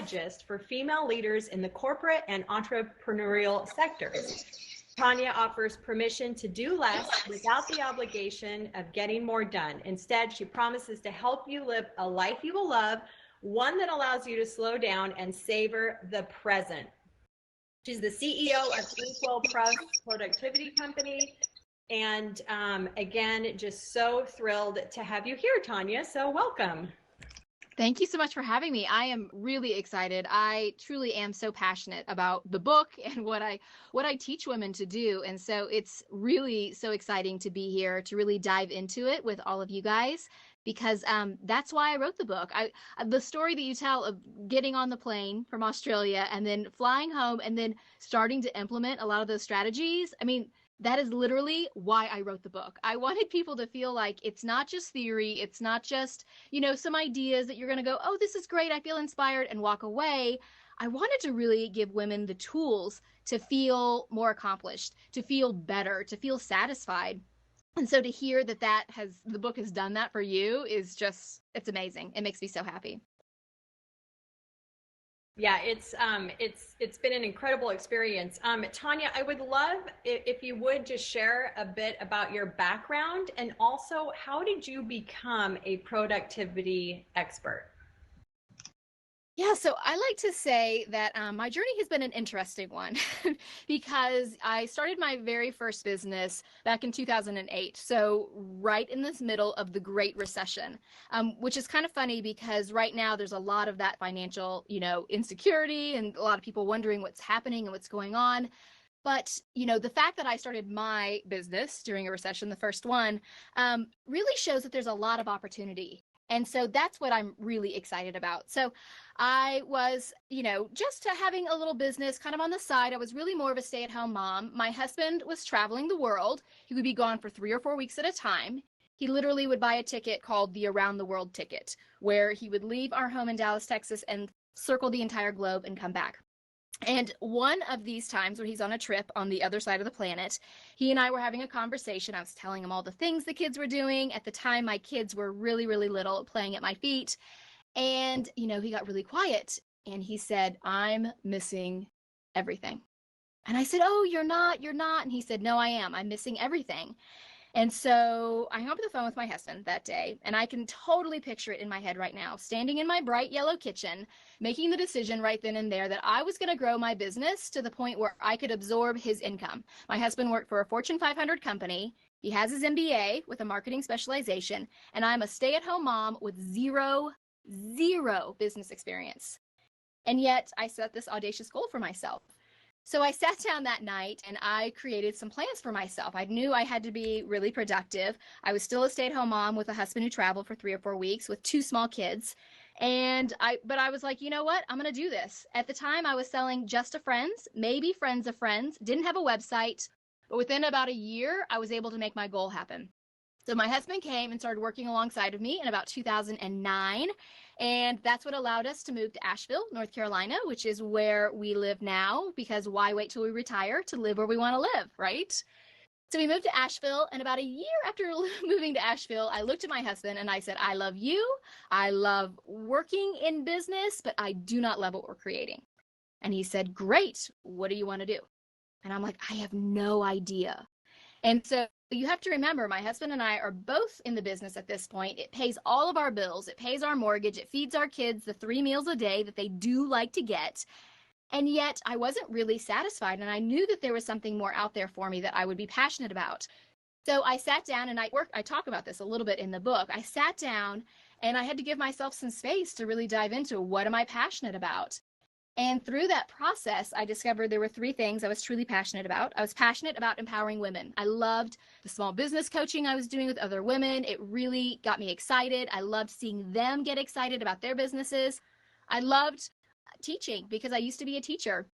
strategist for female leaders in the corporate and entrepreneurial sectors. Tonya offers permission to do less without the obligation of getting more done. Instead, she promises to help you live a life you will love, one that allows you to slow down and savor the present. She's the CEO of Inkwell Productivity Company. And again, just so thrilled to have you here, Tonya. So welcome. Thank you so much for having me. I am really excited. I truly am so passionate about the book and what I teach women to do. And so it's really so exciting to be here to really dive into it with all of you guys, because that's why I wrote the book. The story that you tell of getting on the plane from Australia and then flying home and then starting to implement a lot of those strategies. I mean, that is literally why I wrote the book. I wanted people to feel like it's not just theory. It's not just, some ideas that you're going to go, oh, this is great, I feel inspired, and walk away. I wanted to really give women the tools to feel more accomplished, to feel better, to feel satisfied. And so to hear that the book has done that for you is it's amazing. It makes me so happy. Yeah, it's been an incredible experience. Tonya, I would love if you would just share a bit about your background, and also how did you become a productivity expert? Yeah, so I like to say that my journey has been an interesting one because I started my very first business back in 2008. So right in this middle of the Great Recession, which is kind of funny because right now there's a lot of that financial, insecurity and a lot of people wondering what's happening and what's going on. But, the fact that I started my business during a recession, the first one, really shows that there's a lot of opportunity. And so that's what I'm really excited about. So I was, just having a little business kind of on the side. I was really more of a stay-at-home mom. My husband was traveling the world. He would be gone for 3 or 4 weeks at a time. He literally would buy a ticket called the Around the World ticket, where he would leave our home in Dallas, Texas, and circle the entire globe and come back. And one of these times when he's on a trip on the other side of the planet, he and I were having a conversation. I was telling him all the things the kids were doing. At the time, my kids were really, really little, playing at my feet. And, he got really quiet and he said, "I'm missing everything." And I said, "Oh, you're not. And he said, "No, I am. I'm missing everything." And so I hung up the phone with my husband that day, and I can totally picture it in my head right now, standing in my bright yellow kitchen, making the decision right then and there that I was going to grow my business to the point where I could absorb his income. My husband worked for a Fortune 500 company. He has his MBA with a marketing specialization, and I'm a stay-at-home mom with zero business experience. And yet I set this audacious goal for myself. So I sat down that night and I created some plans for myself. I knew I had to be really productive. I was still a stay-at-home mom with a husband who traveled for 3 or 4 weeks with 2 small kids. But I was like, you know what? I'm going to do this. At the time I was selling just to friends, maybe friends of friends, didn't have a website, but within about a year, I was able to make my goal happen. So my husband came and started working alongside of me in about 2009. And that's what allowed us to move to Asheville, North Carolina, which is where we live now, because why wait till we retire to live where we want to live, right? So we moved to Asheville, and about a year after moving to Asheville, I looked at my husband and I said, "I love you. I love working in business, but I do not love what we're creating." And he said, "Great. What do you want to do?" And I'm like, "I have no idea." And so you have to remember, my husband and I are both in the business at this point. It pays all of our bills. It pays our mortgage. It feeds our kids the 3 meals a day that they do like to get. And yet I wasn't really satisfied. And I knew that there was something more out there for me that I would be passionate about. So I sat down and I talk about this a little bit in the book. I sat down and I had to give myself some space to really dive into what am I passionate about. And through that process, I discovered there were 3 things I was truly passionate about. I was passionate about empowering women. I loved the small business coaching I was doing with other women. It really got me excited. I loved seeing them get excited about their businesses. I loved teaching because I used to be a teacher.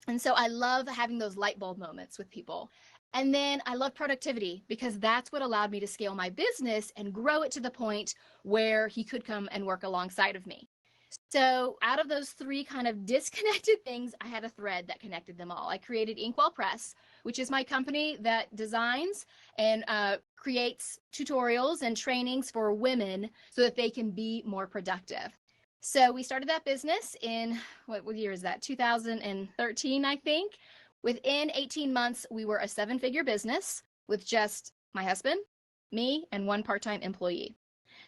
And so I love having those light bulb moments with people. And then I love productivity because that's what allowed me to scale my business and grow it to the point where he could come and work alongside of me. So out of those 3 kind of disconnected things, I had a thread that connected them all. I created Inkwell Press, which is my company that designs and creates tutorials and trainings for women so that they can be more productive. So we started that business in, what year is that? 2013, I think. Within 18 months, we were a 7-figure business with just my husband, me, and one part-time employee.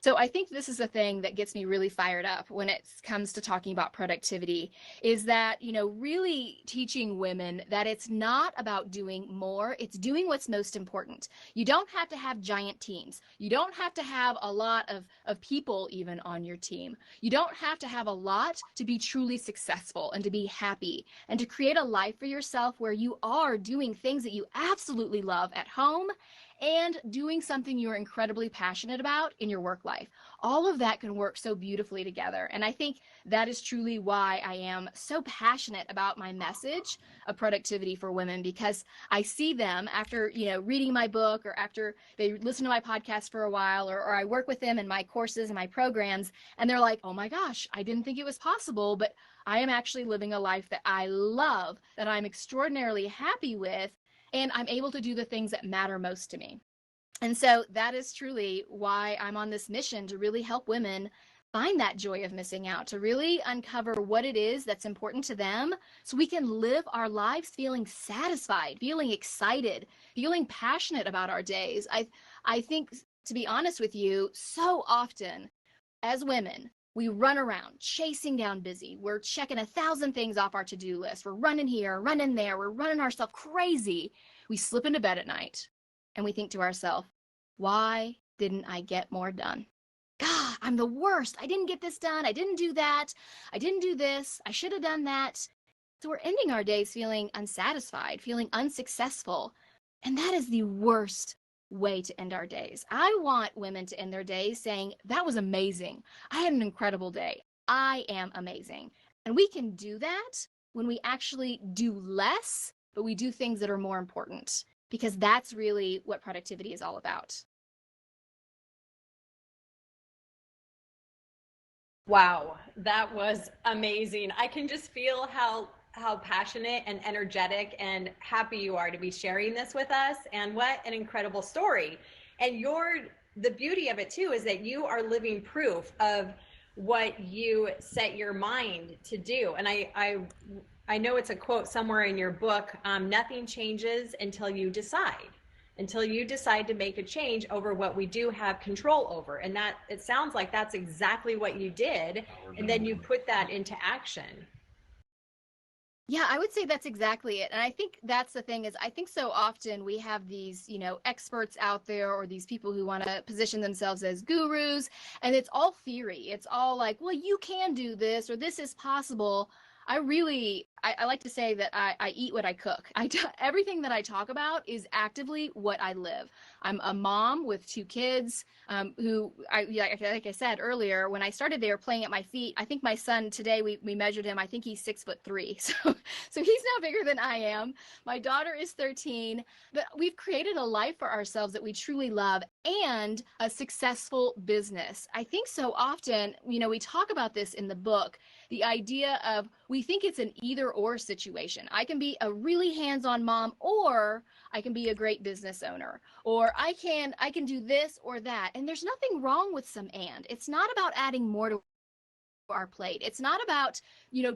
So I think this is the thing that gets me really fired up when it comes to talking about productivity, is that, really teaching women that it's not about doing more, it's doing what's most important. You don't have to have giant teams. You don't have to have a lot of people even on your team. You don't have to have a lot to be truly successful and to be happy and to create a life for yourself where you are doing things that you absolutely love at home and doing something you're incredibly passionate about in your work life. All of that can work so beautifully together. And I think that is truly why I am so passionate about my message of productivity for women, because I see them after, reading my book, or after they listen to my podcast for a while, or I work with them in my courses and my programs, and they're like, oh my gosh, I didn't think it was possible, but I am actually living a life that I love, that I'm extraordinarily happy with, and I'm able to do the things that matter most to me. And so that is truly why I'm on this mission to really help women find that joy of missing out, to really uncover what it is that's important to them so we can live our lives feeling satisfied, feeling excited, feeling passionate about our days. I think, to be honest with you, so often as women, we run around chasing down busy. We're checking 1,000 things off our to-do list. We're running here, running there. We're running ourselves crazy. We slip into bed at night and we think to ourselves, why didn't I get more done? God, I'm the worst. I didn't get this done. I didn't do that. I didn't do this. I should have done that. So we're ending our days feeling unsatisfied, feeling unsuccessful. And that is the worst way to end our days. I want women to end their days saying, that was amazing. I had an incredible day. I am amazing. And we can do that when we actually do less, but we do things that are more important, because that's really what productivity is all about. Wow, that was amazing. I can just feel how passionate and energetic and happy you are to be sharing this with us, and what an incredible story. And the beauty of it too is that you are living proof of what you set your mind to do. And I know it's a quote somewhere in your book, nothing changes until you decide to make a change over what we do have control over. And that, it sounds like that's exactly what you did. And then you put that into action. Yeah, I would say that's exactly it. And I think that's the thing, is I think so often we have these, experts out there, or these people who want to position themselves as gurus, and it's all theory. It's all like, well, you can do this, or this is possible. I like to say that I eat what I cook. Everything that I talk about is actively what I live. I'm a mom with 2 kids, like I said earlier, when I started, they were playing at my feet. I think my son today, we measured him. I think he's 6'3". So he's now bigger than I am. My daughter is 13, but we've created a life for ourselves that we truly love, and a successful business. I think so often, we talk about this in the book, the idea of, we think it's an either or situation. I can be a really hands-on mom, or I can be a great business owner, or I can do this or that. And there's nothing wrong with some and. It's not about adding more to our plate. It's not about,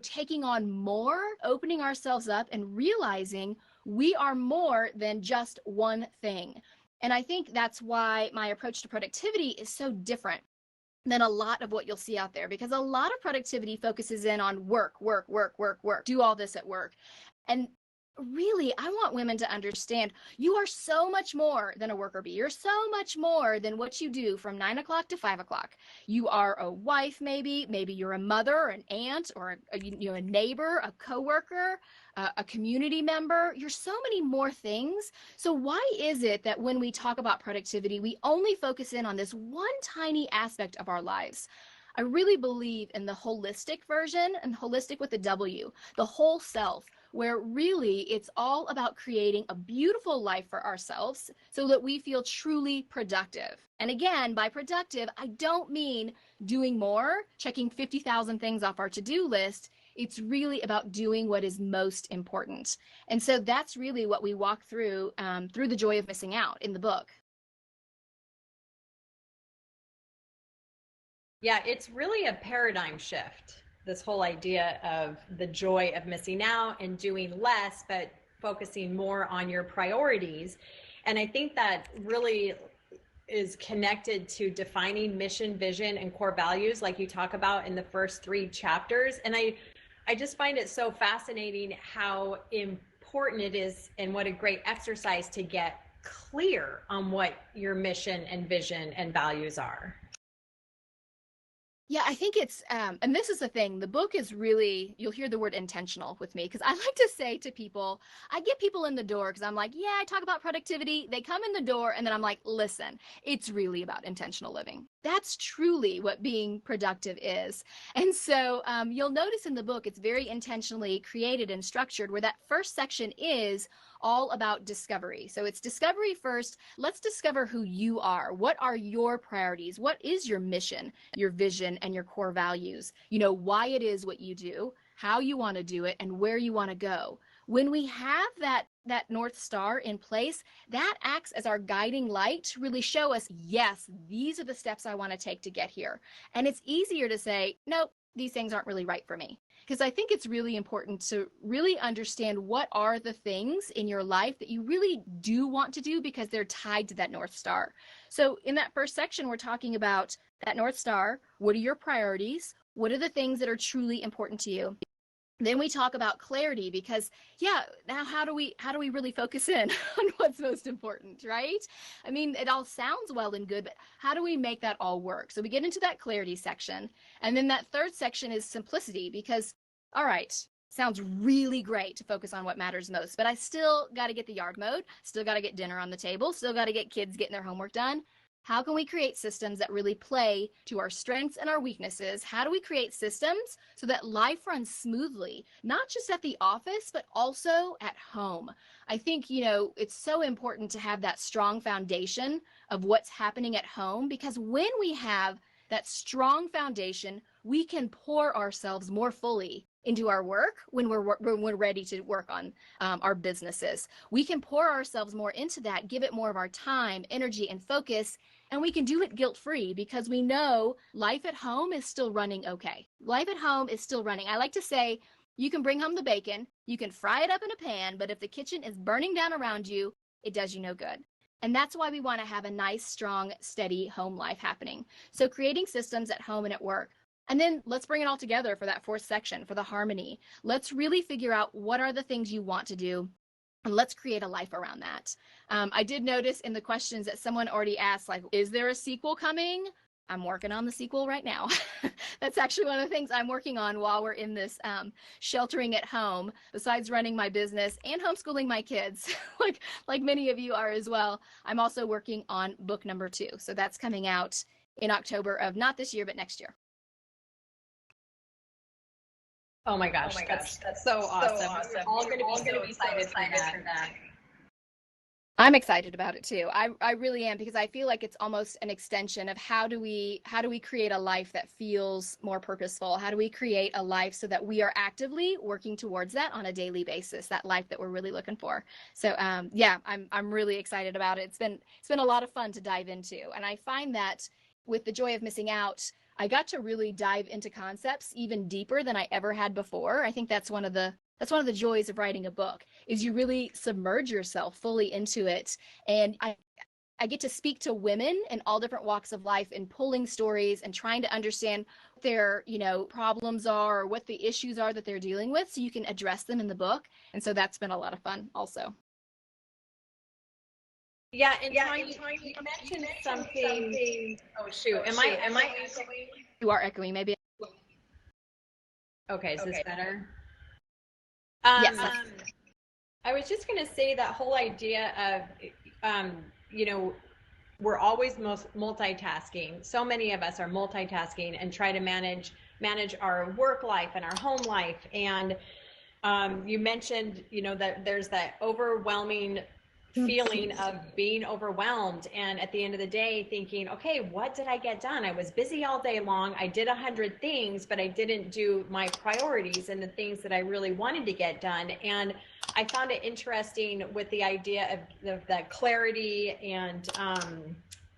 taking on more, opening ourselves up and realizing we are more than just one thing. And I think that's why my approach to productivity is so different than a lot of what you'll see out there, because a lot of productivity focuses in on work, do all this at work. And really, I want women to understand you are so much more than a worker bee. You're so much more than what you do from 9 o'clock to 5 o'clock. You are a wife, maybe you're a mother, an aunt, or a neighbor, a coworker, a community member. You're so many more things. So why is it that when we talk about productivity, we only focus in on this one tiny aspect of our lives? I really believe in the holistic version, and holistic with a W, the whole self, where really it's all about creating a beautiful life for ourselves so that we feel truly productive. And again, by productive, I don't mean doing more, checking 50,000 things off our to-do list. It's really about doing what is most important. And so that's really what we walk through the joy of missing out in the book. Yeah, it's really a paradigm shift. This whole idea of the joy of missing out and doing less, but focusing more on your priorities. And I think that really is connected to defining mission, vision, and core values, like you talk about in the first 3 chapters. And I just find it so fascinating how important it is and what a great exercise to get clear on what your mission and vision and values are. Yeah, I think it's, and this is the thing, the book is really, you'll hear the word intentional with me, because I like to say to people, I get people in the door because I'm like, yeah, I talk about productivity. They come in the door and then I'm like, listen, it's really about intentional living. That's truly what being productive is. And so you'll notice in the book, it's very intentionally created and structured, where that first section is all about discovery. So it's discovery first. Let's discover who you are. What are your priorities? What is your mission, your vision, and your core values? You know, why it is what you do, how you want to do it, and where you want to go. When we have that North Star in place, that acts as our guiding light to really show us, yes, these are the steps I want to take to get here. And it's easier to say, nope, these things aren't really right for me. Because I think it's really important to really understand what are the things in your life that you really do want to do, because they're tied to that North Star. So in that first section, we're talking about that North Star. What are your priorities? What are the things that are truly important to you? Then we talk about clarity, because now how do we really focus in on what's most important, right? I mean, it all sounds well and good, but how do we make that all work? So we get into that clarity section. And then that third section is simplicity, because, all right, sounds really great to focus on what matters most, but I still got to get the yard mowed, still got to get dinner on the table, still got to get kids getting their homework done. How can we create systems that really play to our strengths and our weaknesses? How do we create systems so that life runs smoothly, not just at the office, but also at home? I think, it's so important to have that strong foundation of what's happening at home, because when we have that strong foundation, we can pour ourselves more fully into our work when we're ready to work on our businesses. We can pour ourselves more into that, give it more of our time, energy, and focus, and we can do it guilt-free, because we know life at home is still running okay. Life at home is still running. I like to say, you can bring home the bacon, you can fry it up in a pan, but if the kitchen is burning down around you, it does you no good. And that's why we want to have a nice, strong, steady home life happening. So creating systems at home and at work. And then let's bring it all together for that fourth section, for the harmony. Let's really figure out what are the things you want to do, and let's create a life around that. I did notice in the questions that someone already asked, like, is there a sequel coming? I'm working on the sequel right now. That's actually one of the things I'm working on while we're in this sheltering at home, besides running my business and homeschooling my kids, like many of you are as well. I'm also working on book number 2. So that's coming out in October of not this year, but next year. Oh my gosh, that's so awesome. We're all going to be so excited for that. I'm excited about it too. I really am, because I feel like it's almost an extension of how do we create a life that feels more purposeful? How do we create a life so that we are actively working towards that on a daily basis, that life that we're really looking for? So I'm really excited about it. It's been a lot of fun to dive into, and I find that with the joy of missing out, I got to really dive into concepts even deeper than I ever had before. I think that's one of the joys of writing a book, is you really submerge yourself fully into it. And I get to speak to women in all different walks of life, and pulling stories and trying to understand what their, problems are, or what the issues are that they're dealing with, so you can address them in the book. And so that's been a lot of fun also. Yeah, and Tonya, you mentioned something. Oh shoot, am I echoing? You are echoing, maybe. Okay, is this better? Yes. I was just going to say that whole idea of, we're always multitasking. So many of us are multitasking and try to manage our work life and our home life. And you mentioned, that there's that overwhelming feeling of being overwhelmed, and at the end of the day thinking, okay, what did I get done? I was busy all day long. I did 100 things, but I didn't do my priorities and the things that I really wanted to get done. And I found it interesting with the idea of that clarity and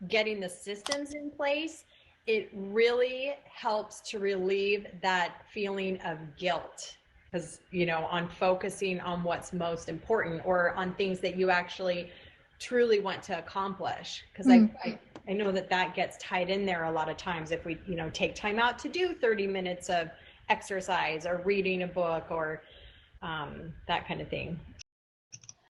getting the systems in place. it really helps to relieve that feeling of guilt, because, on focusing on what's most important or on things that you actually truly want to accomplish. Because I know that gets tied in there a lot of times. If we, take time out to do 30 minutes of exercise or reading a book or that kind of thing.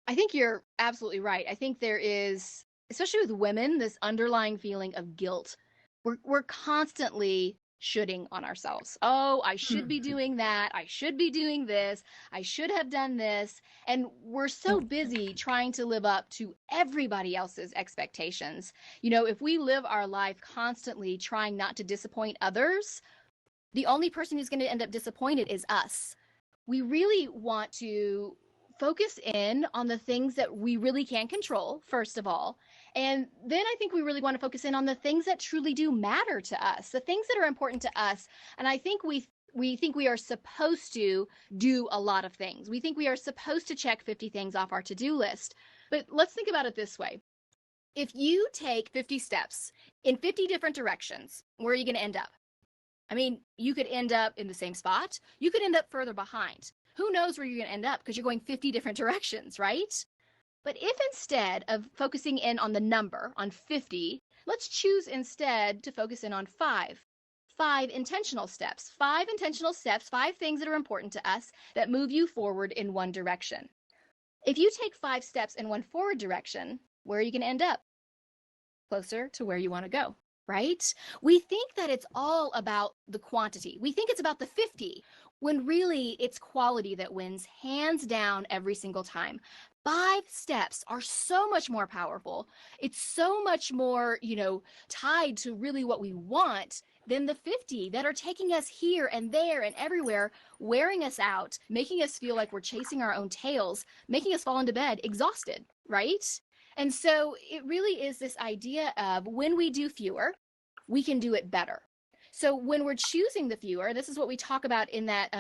I think you're absolutely right. I think there is, especially with women, this underlying feeling of guilt. We're constantly shoulding on ourselves. Oh, I should be doing that. I should be doing this. I should have done this. And we're so busy trying to live up to everybody else's expectations. If we live our life constantly trying not to disappoint others, the only person who's going to end up disappointed is us. We really want to focus in on the things that we really can control, first of all. And then I think we really want to focus in on the things that truly do matter to us, the things that are important to us. And I think we think we are supposed to do a lot of things. We think we are supposed to check 50 things off our to-do list. But let's think about it this way. If you take 50 steps in 50 different directions, where are you going to end up? I mean, you could end up in the same spot. You could end up further behind. Who knows where you're going to end up because you're going 50 different directions, right? But if instead of focusing in on the number, on 50, let's choose instead to focus in on five intentional steps, 5 things that are important to us that move you forward in one direction. If you take 5 steps in one forward direction, where are you going to end up? Closer to where you want to go. Right? We think that it's all about the quantity. We think it's about the 50, when really it's quality that wins hands down every single time. 5 steps are so much more powerful. It's so much more, tied to really what we want than the 50 that are taking us here and there and everywhere, wearing us out, making us feel like we're chasing our own tails, making us fall into bed exhausted, right? And so it really is this idea of when we do fewer, we can do it better. So when we're choosing the fewer, this is what we talk about in that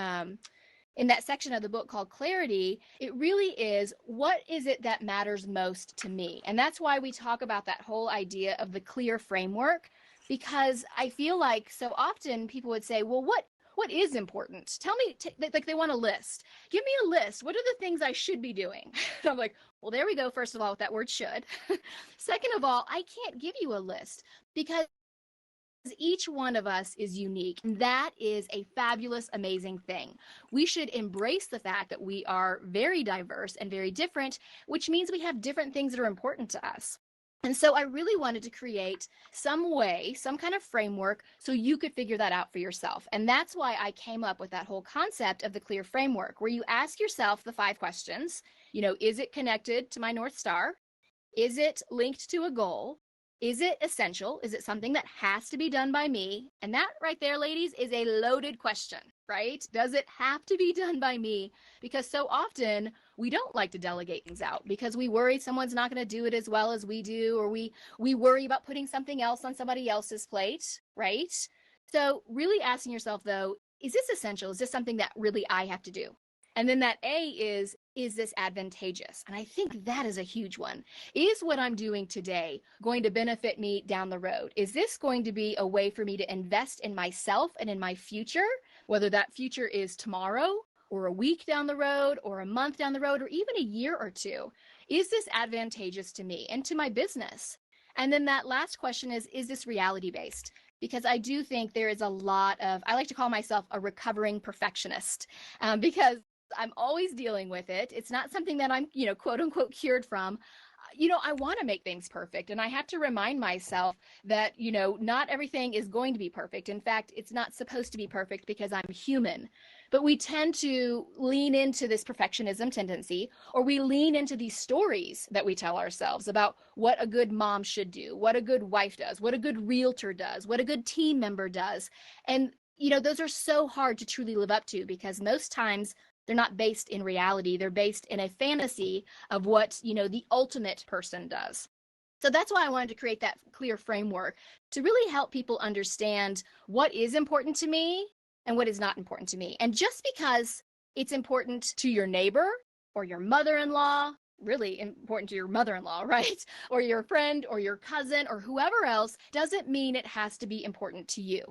section of the book called Clarity. It really is, what is it that matters most to me? And that's why we talk about that whole idea of the clear framework, because I feel like so often people would say, well, what is important? Tell me, like they want a list. Give me a list. What are the things I should be doing? I'm like, well, there we go. First of all, with that word should. Second of all, I can't give you a list because each one of us is unique. And that is a fabulous, amazing thing. We should embrace the fact that we are very diverse and very different, which means we have different things that are important to us. And so I really wanted to create some way, some kind of framework so you could figure that out for yourself. And that's why I came up with that whole concept of the clear framework, where you ask yourself the 5 questions. Is it connected to my North Star? Is it linked to a goal? Is it essential? Is it something that has to be done by me? And that right there, ladies, is a loaded question, right? Does it have to be done by me? Because so often we don't like to delegate things out because we worry someone's not going to do it as well as we do, or we worry about putting something else on somebody else's plate, right? So really asking yourself, though, is this essential? Is this something that really I have to do? And then that A is this advantageous? And I think that is a huge one. Is what I'm doing today going to benefit me down the road? Is this going to be a way for me to invest in myself and in my future, whether that future is tomorrow or a week down the road or a month down the road or even a year or two? Is this advantageous to me and to my business? And then that last question is this reality-based? Because I do think there is a lot of, I like to call myself a recovering perfectionist, because I'm always dealing with it. It's not something that I'm, quote unquote, cured from. I want to make things perfect. And I have to remind myself that, not everything is going to be perfect. In fact, it's not supposed to be perfect because I'm human. But we tend to lean into this perfectionism tendency, or we lean into these stories that we tell ourselves about what a good mom should do, what a good wife does, what a good realtor does, what a good team member does. And, those are so hard to truly live up to because most times they're not based in reality. They're based in a fantasy of what, the ultimate person does. So that's why I wanted to create that clear framework to really help people understand what is important to me and what is not important to me. And just because it's important to your neighbor or your mother-in-law really important to your mother-in-law, right? Or your friend or your cousin or whoever else, doesn't mean it has to be important to you.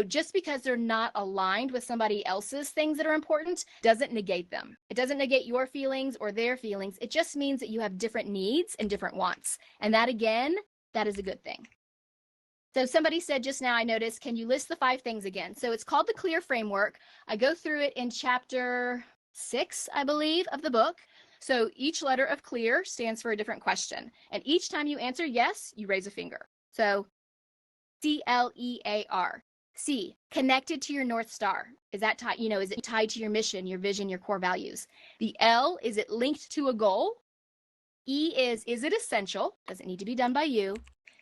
Just because they're not aligned with somebody else's things that are important doesn't negate them. It doesn't negate your feelings or their feelings. It just means that you have different needs and different wants. And that, again, that is a good thing. So somebody said just now, I noticed, can you list the 5 things again? So it's called the CLEAR framework. I go through it in chapter 6, I believe, of the book. So each letter of CLEAR stands for a different question. And each time you answer yes, you raise a finger. So CLEAR. C, connected to your North Star. Is that tied, is it tied to your mission, your vision, your core values? The L, is it linked to a goal? E is it essential? Does it need to be done by you?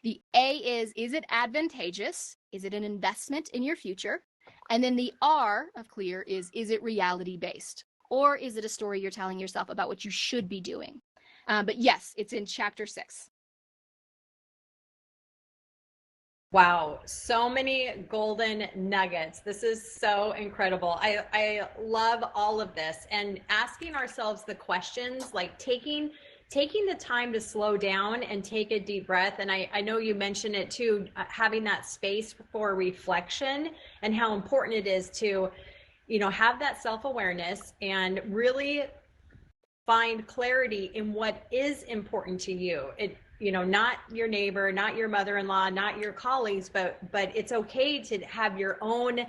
The A is it advantageous? Is it an investment in your future? And then the R of CLEAR is it reality based? Or is it a story you're telling yourself about what you should be doing? But yes, it's in chapter 6. Wow, so many golden nuggets. This is so incredible. I love all of this, and asking ourselves the questions, like taking the time to slow down and take a deep breath. And I know you mentioned it too, having that space for reflection and how important it is to, have that self-awareness and really find clarity in what is important to you. Not your neighbor, not your mother-in-law, not your colleagues, but it's okay to have your own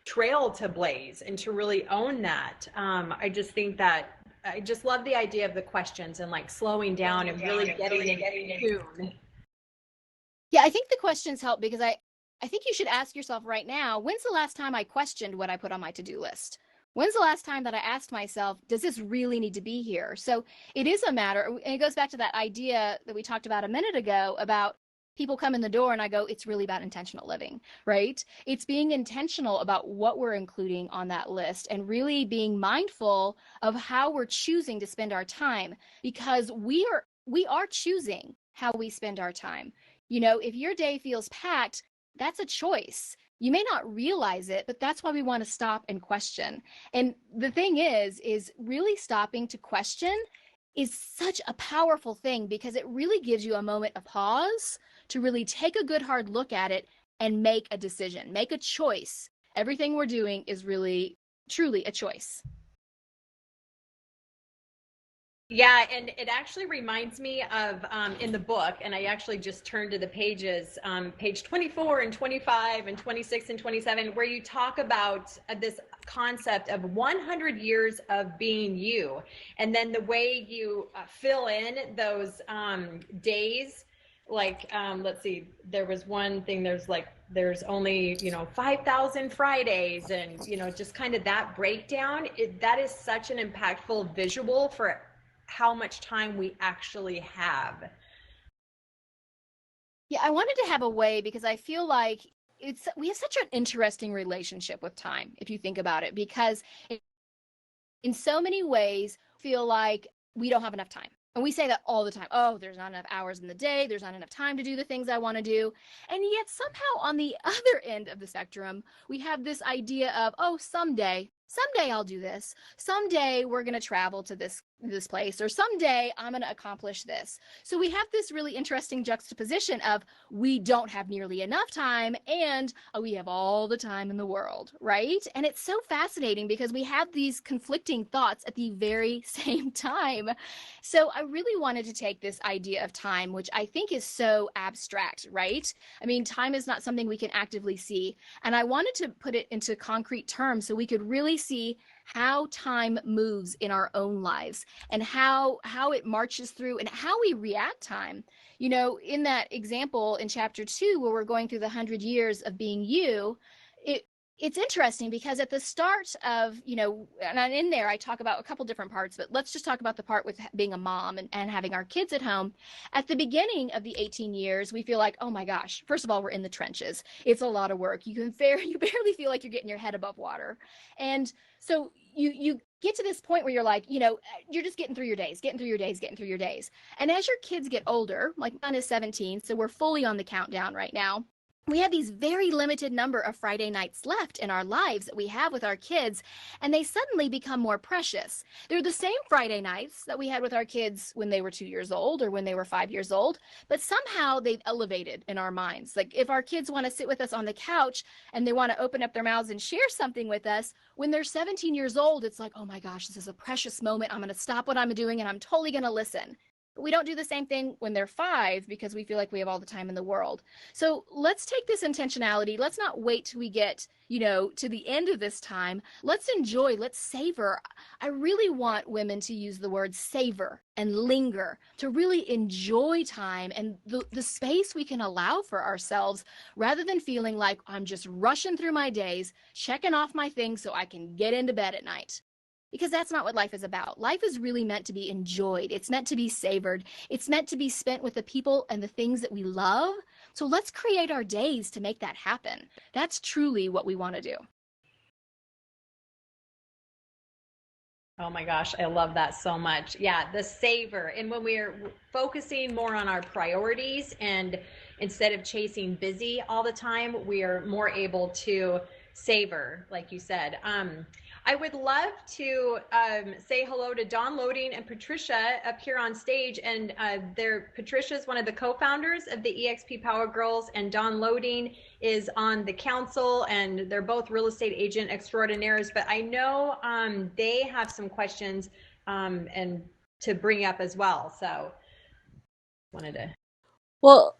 trail to blaze and to really own that. I just think that I just love the idea of the questions and like slowing down and really getting in tune. Yeah, I think the questions help because I think you should ask yourself right now, when's the last time I questioned what I put on my to-do list? When's the last time that I asked myself, does this really need to be here? So it is a matter, and it goes back to that idea that we talked about a minute ago about people come in the door and I go, it's really about intentional living, right? It's being intentional about what we're including on that list and really being mindful of how we're choosing to spend our time, because we are choosing how we spend our time. If your day feels packed, that's a choice. You may not realize it, but that's why we want to stop and question. And the thing is really stopping to question is such a powerful thing because it really gives you a moment of pause to really take a good hard look at it and make a decision, make a choice. Everything we're doing is really, truly a choice. Yeah, and it actually reminds me of in the book, and I actually just turned to the pages, page 24 and 25 and 26 and 27, where you talk about this concept of 100 years of being you. And then the way you fill in those days, like, let's see, there was one thing, there's only, 5,000 Fridays, and, just kind of that breakdown, that is such an impactful visual for how much time we actually have. Yeah, I wanted to have a way because I feel like we have such an interesting relationship with time, if you think about it, because in so many ways feel like we don't have enough time. And we say that all the time. Oh, there's not enough hours in the day. There's not enough time to do the things I want to do. And yet somehow on the other end of the spectrum, we have this idea of, oh, someday I'll do this. Someday we're going to travel to this place, or someday I'm going to accomplish this. So we have this really interesting juxtaposition of we don't have nearly enough time and we have all the time in the world, right? And it's so fascinating because we have these conflicting thoughts at the very same time. So I really wanted to take this idea of time, which I think is so abstract, right? I mean, time is not something we can actively see. And I wanted to put it into concrete terms so we could really see how time moves in our own lives and how it marches through and how we react time. In that example in chapter 2, where we're going through the 100 years of being you, it's interesting because at the start of, and in there I talk about a couple different parts, but let's just talk about the part with being a mom and having our kids at home. At the beginning of the 18 years, we feel like, oh my gosh, first of all, we're in the trenches. It's a lot of work. You barely feel like you're getting your head above water. And so you get to this point where you're like, you're just getting through your days. And as your kids get older, like mine is 17, so we're fully on the countdown right now. we have these very limited number of Friday nights left in our lives that we have with our kids, and they suddenly become more precious. They're the same Friday nights that we had with our kids when they were 2 years old or when they were 5 years old, but somehow they've elevated in our minds. Like if our kids want to sit with us on the couch and they want to open up their mouths and share something with us, when they're 17 years old, it's like, oh my gosh, this is a precious moment. I'm going to stop what I'm doing and I'm totally going to listen. But we don't do the same thing when they're 5 because we feel like we have all the time in the world. So let's take this intentionality. Let's not wait till we get, to the end of this time. Let's enjoy, let's savor. I really want women to use the word savor and linger, to really enjoy time and the space we can allow for ourselves, rather than feeling like I'm just rushing through my days, checking off my things so I can get into bed at night. Because that's not what life is about. Life is really meant to be enjoyed. It's meant to be savored. It's meant to be spent with the people and the things that we love. So let's create our days to make that happen. That's truly what we want to do. Oh my gosh, I love that so much. Yeah, the savor. And when we're focusing more on our priorities and instead of chasing busy all the time, we are more able to savor, like you said. I would love to say hello to Don Loading and Patricia up here on stage. And Patricia's one of the co-founders of the eXp Power Girls, and Don Loading is on the council, and they're both real estate agent extraordinaires. But I know they have some questions and to bring up as well. So wanted to. Well,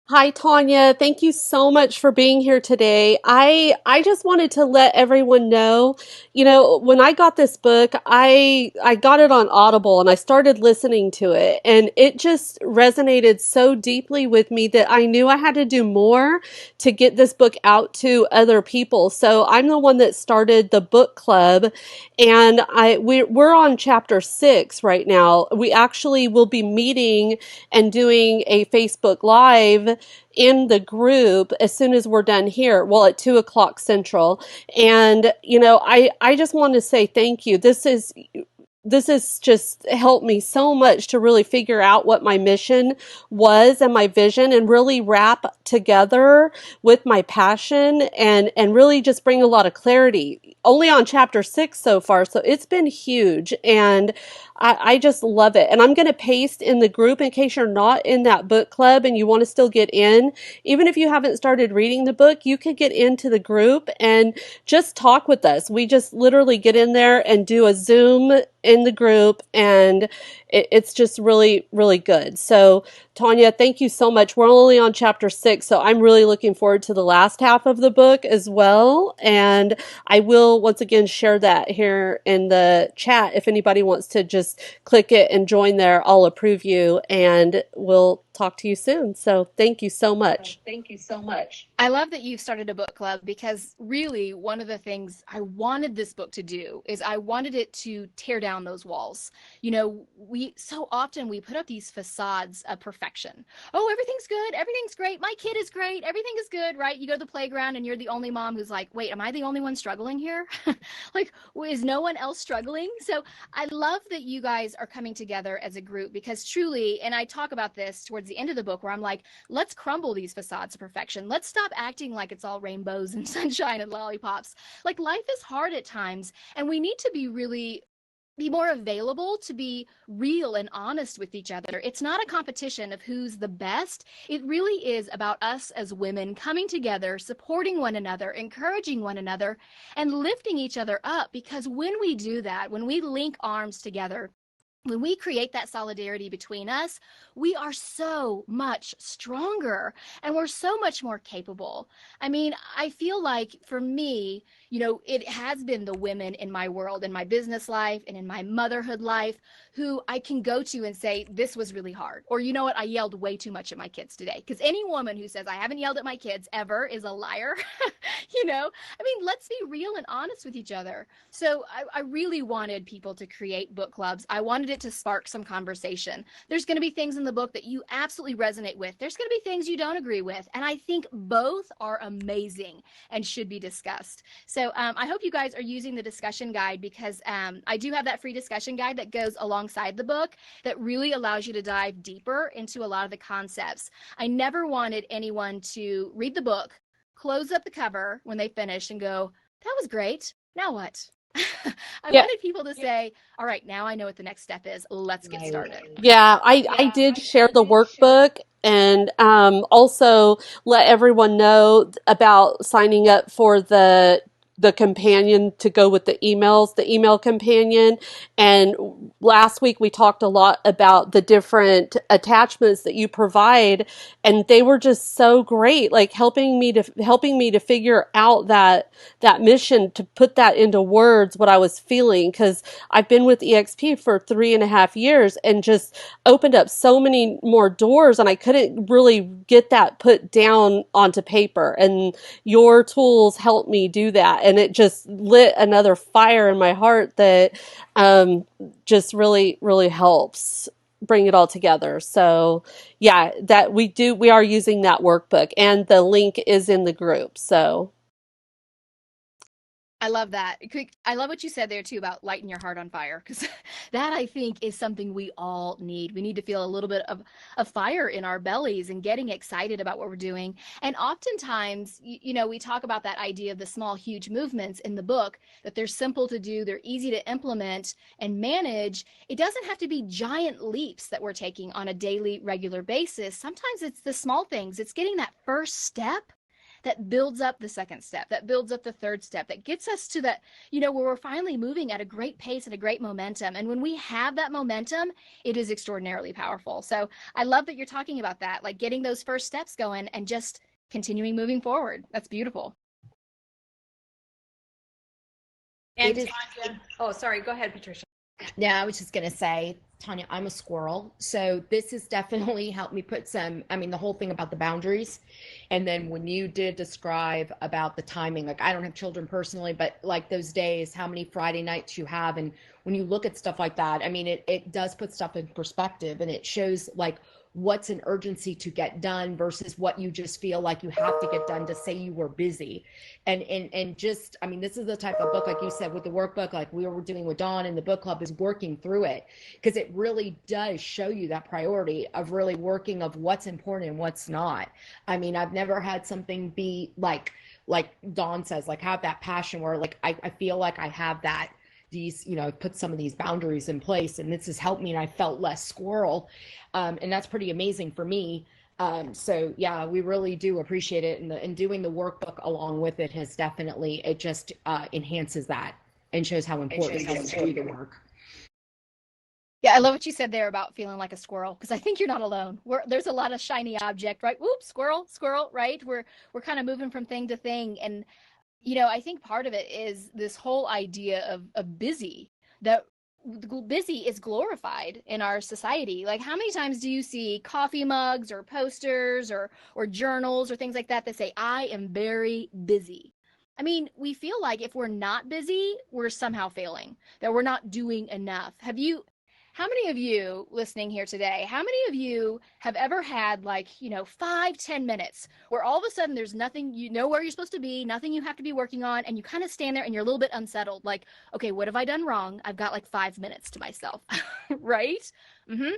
hi, Tonya. Thank you so much for being here today. I just wanted to let everyone know, when I got this book, I got it on Audible and I started listening to it, and it just resonated so deeply with me that I knew I had to do more to get this book out to other people. So I'm the one that started the book club, and we're on chapter 6 right now. We actually will be meeting and doing a Facebook Live in the group as soon as we're done here. Well, at 2 o'clock Central. And, I just want to say thank you. This has just helped me so much to really figure out what my mission was and my vision, and really wrap together with my passion and really just bring a lot of clarity. Only on chapter 6 so far, so it's been huge, and I just love it. And I'm going to paste in the group in case you're not in that book club and you want to still get in. Even if you haven't started reading the book, you can get into the group and just talk with us. We just literally get in there and do a Zoom in the group, and it's just really, really good. So Tonya, thank you so much. We're only on chapter 6, so I'm really looking forward to the last half of the book as well. And I will once again share that here in the chat. If anybody wants to just click it and join there, I'll approve you, and we'll talk to you soon. So thank you so much. Thank you so much. I love that you've started a book club, because really one of the things I wanted this book to do is I wanted it to tear down those walls. We so often we put up these facades of perfection. Oh, everything's good. Everything's great. My kid is great. Everything is good, right? You go to the playground and you're the only mom who's like, wait, am I the only one struggling here? Like, is no one else struggling? So I love that you guys are coming together as a group, because truly, and I talk about this towards the end of the book, where I'm like, let's crumble these facades of perfection. Let's stop acting like it's all rainbows and sunshine and lollipops. Like, life is hard at times, and we need to be more available to be real and honest with each other. It's not a competition of who's the best. It really is about us as women coming together, supporting one another, encouraging one another, and lifting each other up. Because when we do that, when we link arms together, when we create that solidarity between us, we are so much stronger and we're so much more capable. I mean, I feel like for me, it has been the women in my world, in my business life and in my motherhood life, who I can go to and say, this was really hard. Or, you know what, I yelled way too much at my kids today. Because any woman who says, I haven't yelled at my kids ever is a liar. I mean, let's be real and honest with each other. So I really wanted people to create book clubs. I wanted it to spark some conversation. There's going to be things in the book that you absolutely resonate with. There's going to be things you don't agree with. And I think both are amazing and should be discussed. So I hope you guys are using the discussion guide, because I do have that free discussion guide that goes alongside the book that really allows you to dive deeper into a lot of the concepts. I never wanted anyone to read the book, close up the cover when they finish and go, that was great. Now what? I Yeah. wanted people to say, all right, now I know what the next step is. Let's get started. Yeah, I did share the workbook, and also let everyone know about signing up for the companion to go with the emails, the email companion. And last week we talked a lot about the different attachments that you provide, and they were just so great, like helping me to figure out that mission, to put that into words, what I was feeling, because I've been with eXp for 3.5 years and just opened up so many more doors, and I couldn't really get that put down onto paper. And your tools helped me do that. And it just lit another fire in my heart that just really, really helps bring it all together. So yeah, we are using that workbook, and the link is in the group. So I love that. I love what you said there too about lighting your heart on fire, because that I think is something we all need. We need to feel a little bit of fire in our bellies and getting excited about what we're doing. And oftentimes, we talk about that idea of the small, huge movements in the book, that they're simple to do, they're easy to implement and manage. It doesn't have to be giant leaps that we're taking on a daily, regular basis. Sometimes it's the small things. It's getting that first step that builds up the second step, that builds up the third step, that gets us to that, where we're finally moving at a great pace and a great momentum. And when we have that momentum, it is extraordinarily powerful. So I love that you're talking about that, like getting those first steps going and just continuing moving forward. That's beautiful. And It is. Tonya, oh, sorry, go ahead, Patricia. Yeah, I was just going to say, Tonya, I'm a squirrel. So this has definitely helped me put the whole thing about the boundaries. And then when you did describe about the timing, like I don't have children personally, but like those days, how many Friday nights you have. And when you look at stuff like that, it does put stuff in perspective, and it shows like what's an urgency to get done versus what you just feel like you have to get done to say you were busy. And just, this is the type of book, like you said, with the workbook, like we were doing with Dawn in the book club, is working through it, because it really does show you that priority of really working of what's important and what's not. I've never had something be like Dawn says, like have that passion where like I feel like I have that these, put some of these boundaries in place, and this has helped me, and I felt less squirrel. And that's pretty amazing for me. So yeah, we really do appreciate it. And doing the workbook along with it has definitely, it just enhances that and shows how important it is to do the work. Yeah, I love what you said there about feeling like a squirrel, because I think you're not alone. There's a lot of shiny object, right? Whoops, squirrel, squirrel, right? We're kind of moving from thing to thing. And I think part of it is this whole idea of busy, that busy is glorified in our society. Like, how many times do you see coffee mugs or posters or journals or things like that that say, I am very busy? We feel like if we're not busy, we're somehow failing, that we're not doing enough. How many of you listening here today, how many of you have ever had 5-10 minutes where all of a sudden there's nothing, where you're supposed to be, nothing you have to be working on, and you kind of stand there and you're a little bit unsettled, like, okay, what have I done wrong? I've got 5 minutes to myself, right? Mm-hmm.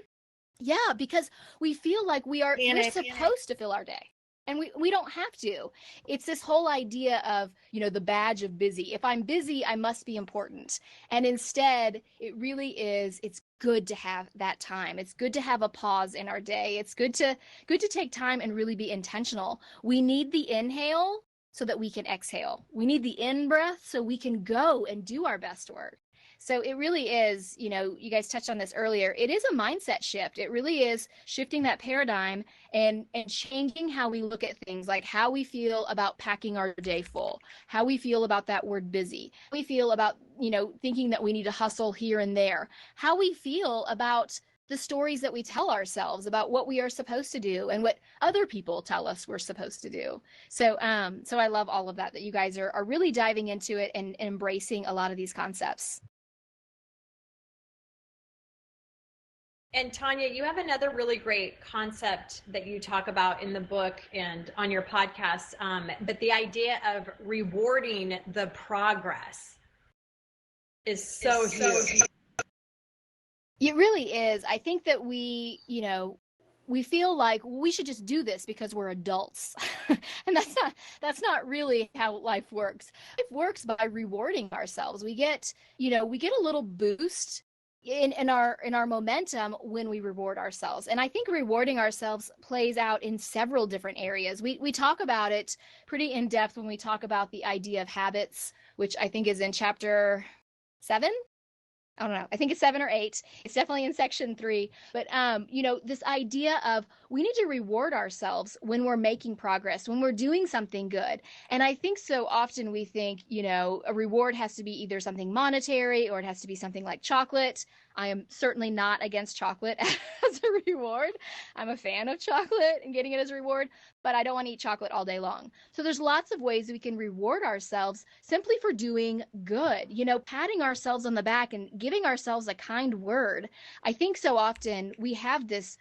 Yeah, because we feel like we're supposed to fill our day. And we don't have to. It's this whole idea of, the badge of busy. If I'm busy, I must be important. And instead, it really is, it's good to have that time. It's good to have a pause in our day. It's good to take time and really be intentional. We need the inhale so that we can exhale. We need the in breath so we can go and do our best work. So it really is, you guys touched on this earlier, it is a mindset shift. It really is shifting that paradigm and changing how we look at things, like how we feel about packing our day full, how we feel about that word busy, how we feel about, thinking that we need to hustle here and there, how we feel about the stories that we tell ourselves about what we are supposed to do and what other people tell us we're supposed to do. So I love all of that you guys are really diving into it and embracing a lot of these concepts. And Tonya, you have another really great concept that you talk about in the book and on your podcast, but the idea of rewarding the progress is so huge. It really is. I think that we feel like we should just do this because we're adults. And that's not really how life works. Life works by rewarding ourselves. We get a little boost in our momentum when we reward ourselves. And I think rewarding ourselves plays out in several different areas. We talk about it pretty in depth when we talk about the idea of habits, which I think is in chapter 7. I don't know. I think it's 7 or 8. It's definitely in section 3. But, this idea of we need to reward ourselves when we're making progress, when we're doing something good. And I think so often we think, a reward has to be either something monetary or it has to be something like chocolate. I am certainly not against chocolate as a reward. I'm a fan of chocolate and getting it as a reward, but I don't want to eat chocolate all day long. So there's lots of ways we can reward ourselves simply for doing good, patting ourselves on the back and giving ourselves a kind word. I think so often we have this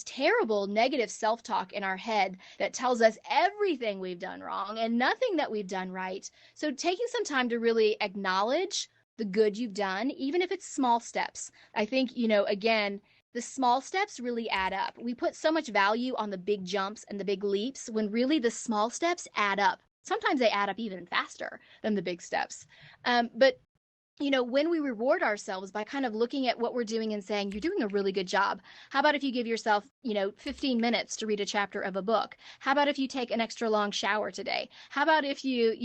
terrible negative self-talk in our head that tells us everything we've done wrong and nothing that we've done right. So taking some time to really acknowledge the good you've done, even if it's small steps. I think, again, the small steps really add up. We put so much value on the big jumps and the big leaps when really the small steps add up. Sometimes they add up even faster than the big steps. But when we reward ourselves by kind of looking at what we're doing and saying, you're doing a really good job. How about if you give yourself, 15 minutes to read a chapter of a book? How about if you take an extra long shower today? How about if you,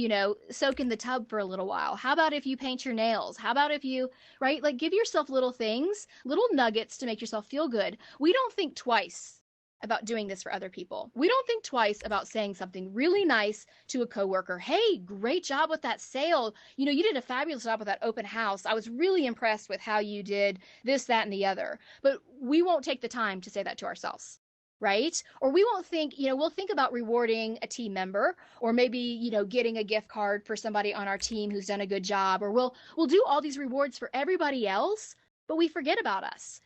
soak in the tub for a little while? How about if you paint your nails? How about if you, right? Like give yourself little things, little nuggets to make yourself feel good. We don't think twice about doing this for other people. We don't think twice about saying something really nice to a coworker. Hey, great job with that sale. You did a fabulous job with that open house. I was really impressed with how you did this, that, and the other. But we won't take the time to say that to ourselves, right? Or we won't think, we'll think about rewarding a team member or maybe, getting a gift card for somebody on our team who's done a good job, or we'll do all these rewards for everybody else, but we forget about us.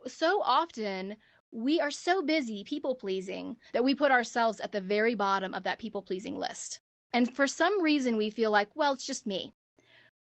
So often we are so busy people-pleasing that we put ourselves at the very bottom of that people-pleasing list. And for some reason, we feel like, well, it's just me.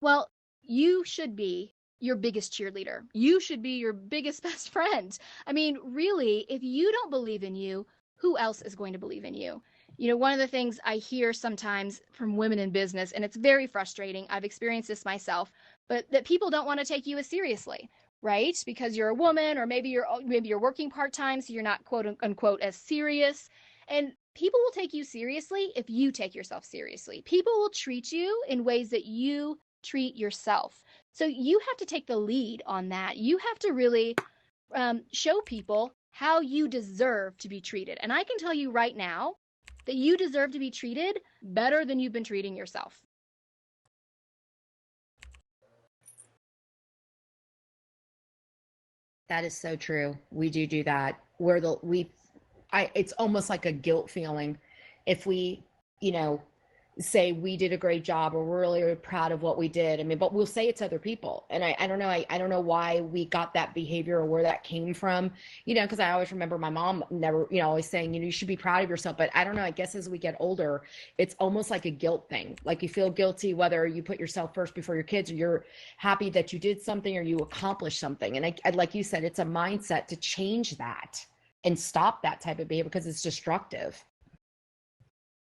Well, you should be your biggest cheerleader. You should be your biggest best friend. I mean, really, if you don't believe in you, who else is going to believe in you? One of the things I hear sometimes from women in business, and it's very frustrating, I've experienced this myself, but that people don't want to take you as seriously. Right? Because you're a woman, or maybe you're working part-time, so you're not quote unquote as serious. And people will take you seriously if you take yourself seriously. People will treat you in ways that you treat yourself. So you have to take the lead on that. You have to really show people how you deserve to be treated. And I can tell you right now that you deserve to be treated better than you've been treating yourself. That is so true. We do that. It's almost like a guilt feeling if we, say we did a great job or we're really proud of what we did. I mean, but we'll say it's other people. And I don't know. I don't know why we got that behavior or where that came from, because I always remember my mom never, always saying, you should be proud of yourself. But I don't know. I guess as we get older, it's almost like a guilt thing. Like you feel guilty whether you put yourself first before your kids, or you're happy that you did something or you accomplished something. And I like you said, it's a mindset to change that and stop that type of behavior because it's destructive.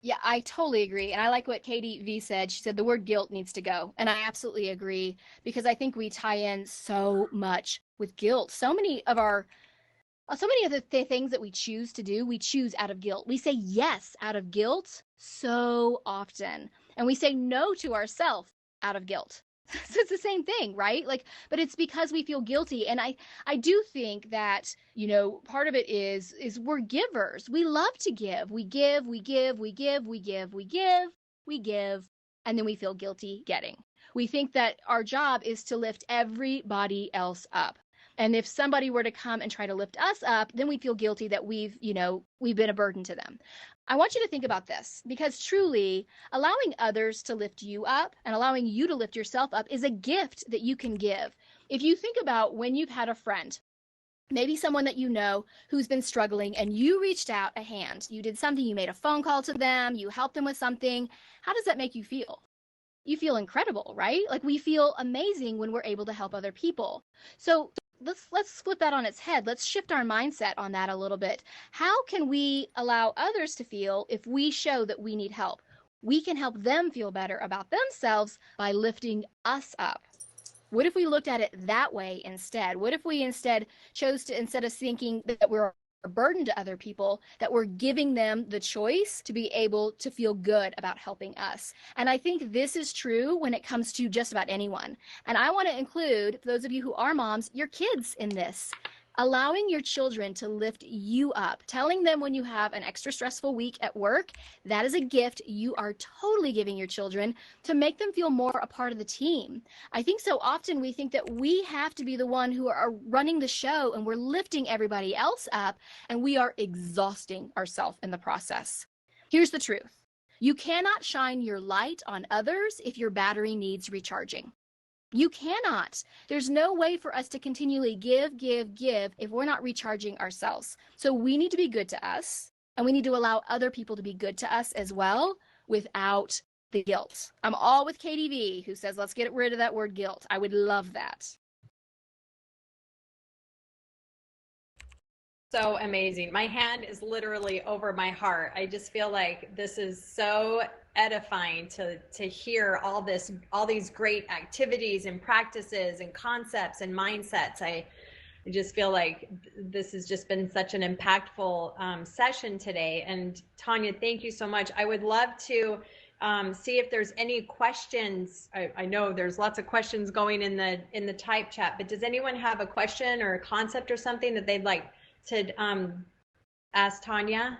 Yeah, I totally agree. And I like what Katie V said. She said the word guilt needs to go. And I absolutely agree, because I think we tie in so much with guilt. So many of the things that we choose to do, we choose out of guilt. We say yes out of guilt so often. And we say no to ourselves out of guilt. So it's the same thing, right? But it's because we feel guilty. And I do think that, part of it is we're givers. We love to give. We give, and then we feel guilty getting. We think that our job is to lift everybody else up. And if somebody were to come and try to lift us up, then we feel guilty that we've been a burden to them. I want you to think about this, because truly allowing others to lift you up and allowing you to lift yourself up is a gift that you can give. If you think about when you've had a friend maybe someone that you know who's been struggling and you reached out a hand. You did something, you made a phone call to them, you helped them with something. How does that make you feel? You feel incredible, right? Like we feel amazing when we're able to help other people. So let's flip that on its head. Let's shift our mindset on that a little bit. How can we allow others to feel if we show that we need help? We can help them feel better about themselves by lifting us up. What if we looked at it that way instead? What if we instead chose to, instead of thinking that we're a burden to other people, that we're giving them the choice to be able to feel good about helping us? And I think this is true when it comes to just about anyone. And I want to include, for those of you who are moms, your kids in this. Allowing your children to lift you up, telling them when you have an extra stressful week at work, that is a gift you are totally giving your children to make them feel more a part of the team. I think so often we think that we have to be the one who are running the show and we're lifting everybody else up, and we are exhausting ourselves in the process. Here's the truth. You cannot shine your light on others if your battery needs recharging. You cannot. There's no way for us to continually give if we're not recharging ourselves. So we need to be good to us, and we need to allow other people to be good to us as well without the guilt. I'm all with KDV, who says, let's get rid of that word guilt. I would love that. So amazing. My hand is literally over my heart. I just feel like this is so edifying to hear all these great activities and practices and concepts and mindsets. I just feel like this has just been such an impactful session today. And Tonya, thank you so much. I would love to see if there's any questions. I know there's lots of questions going in the type chat, but does anyone have a question or a concept or something that they'd like to ask Tonya?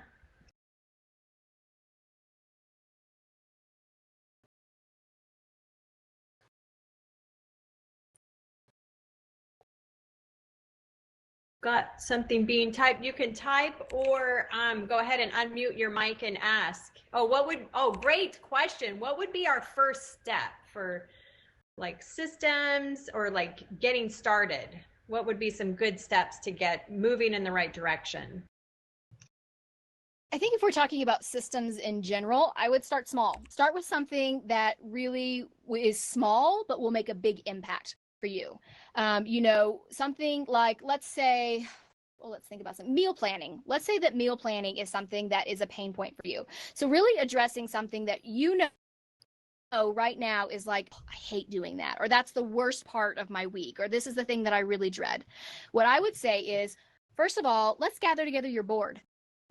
Got something being typed. You can type or go ahead and unmute your mic and ask. Great question. What would be our first step for like systems or like getting started? What would be some good steps to get moving in the right direction? I think if we're talking about systems in general, I would start small. Start with something that really is small, but will make a big impact for you. Something like, let's think about some meal planning. Let's say that meal planning is something that is a pain point for you. So really addressing something that you know right now is like, oh, I hate doing that, or that's the worst part of my week, or this is the thing that I really dread. What I would say is, first of all, let's gather together your board.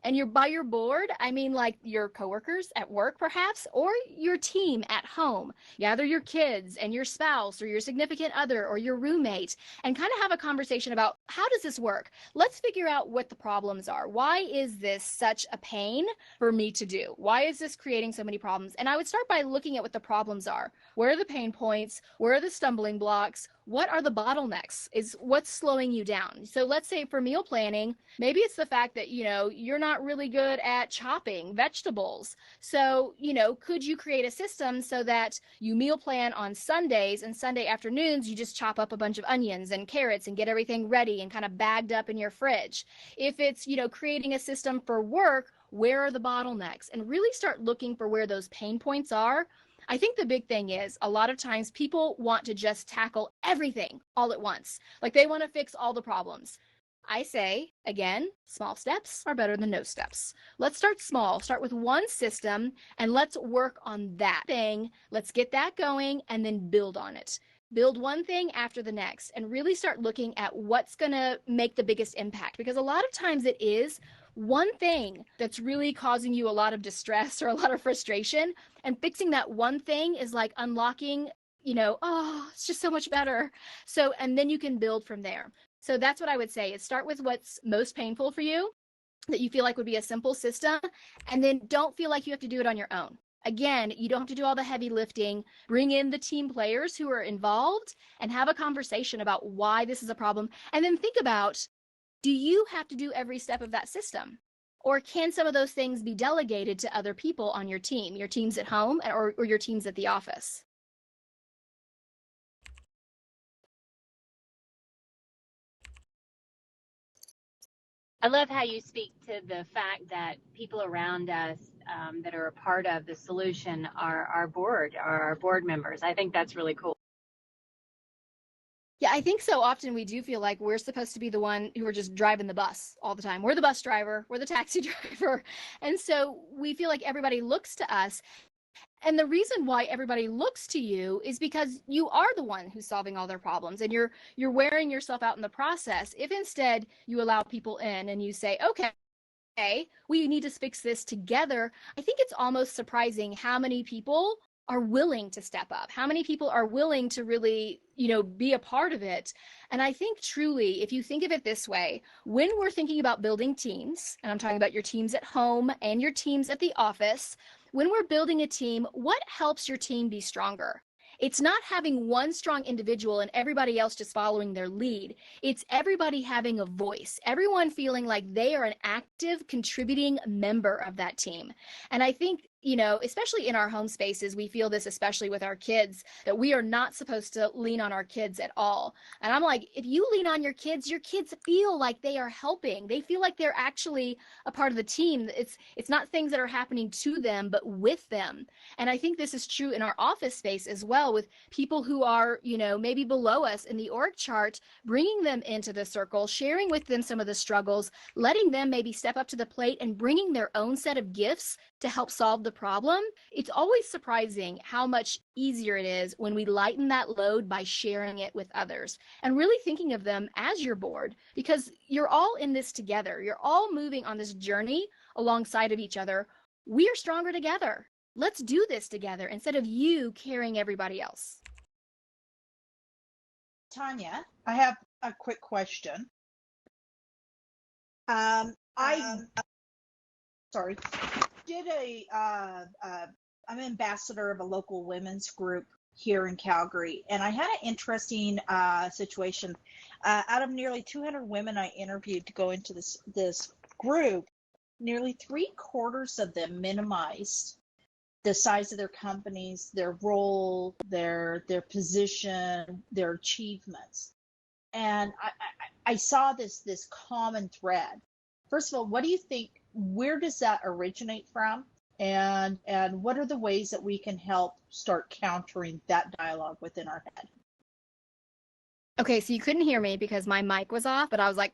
And by your board, I mean like your coworkers at work, perhaps, or your team at home. Gather your kids and your spouse or your significant other or your roommate and kind of have a conversation about, how does this work? Let's figure out what the problems are. Why is this such a pain for me to do? Why is this creating so many problems? And I would start by looking at what the problems are. Where are the pain points? Where are the stumbling blocks? What are the bottlenecks? Is what's slowing you down? So let's say for meal planning, maybe it's the fact that, you're not really good at chopping vegetables. So, could you create a system so that you meal plan on Sundays and Sunday afternoons, you just chop up a bunch of onions and carrots and get everything ready and kind of bagged up in your fridge? If it's, creating a system for work, where are the bottlenecks? And really start looking for where those pain points are. I think the big thing is a lot of times people want to just tackle everything all at once. Like they want to fix all the problems. I say, again, small steps are better than no steps. Let's start small. Start with one system and let's work on that thing. Let's get that going and then build on it. Build one thing after the next and really start looking at what's going to make the biggest impact, because a lot of times it is one thing that's really causing you a lot of distress or a lot of frustration, and fixing that one thing is like unlocking, it's just so much better. So, and then you can build from there. So that's what I would say, is start with what's most painful for you, that you feel like would be a simple system, and then don't feel like you have to do it on your own. Again, you don't have to do all the heavy lifting. Bring in the team players who are involved and have a conversation about why this is a problem. And then think about, do you have to do every step of that system? Or can some of those things be delegated to other people on your team, your teams at home or your teams at the office? I love how you speak to the fact that people around us that are a part of the solution are our board members. I think that's really cool. Yeah, I think so often we do feel like we're supposed to be the one who are just driving the bus all the time. We're the bus driver, we're the taxi driver. And so we feel like everybody looks to us. And the reason why everybody looks to you is because you are the one who's solving all their problems, and you're wearing yourself out in the process. If instead you allow people in and you say, okay, we need to fix this together, I think it's almost surprising how many people are willing to step up, how many people are willing to really, be a part of it. And I think truly, if you think of it this way, when we're thinking about building teams, and I'm talking about your teams at home and your teams at the office, when we're building a team, what helps your team be stronger? It's not having one strong individual and everybody else just following their lead. It's everybody having a voice, everyone feeling like they are an active, contributing member of that team. And I think, especially in our home spaces, we feel this, especially with our kids, that we are not supposed to lean on our kids at all. And I'm like, if you lean on your kids feel like they are helping. They feel like they're actually a part of the team. It's not things that are happening to them, but with them. And I think this is true in our office space as well, with people who are, maybe below us in the org chart, bringing them into the circle, sharing with them some of the struggles, letting them maybe step up to the plate and bringing their own set of gifts to help solve the problem. It's always surprising how much easier it is when we lighten that load by sharing it with others and really thinking of them as your board, because you're all in this together. You're all moving on this journey alongside of each other. We are stronger together. Let's do this together instead of you carrying everybody else. Tonya, I have a quick question. Sorry, I'm ambassador of a local women's group here in Calgary, and I had an interesting situation. Out of nearly 200 women I interviewed to go into this group, nearly 3/4 of them minimized the size of their companies, their role, their position, their achievements. And I saw this common thread. First of all, what do you think? Where does that originate from? And what are the ways that we can help start countering that dialogue within our head? Okay, so you couldn't hear me because my mic was off, but I was like,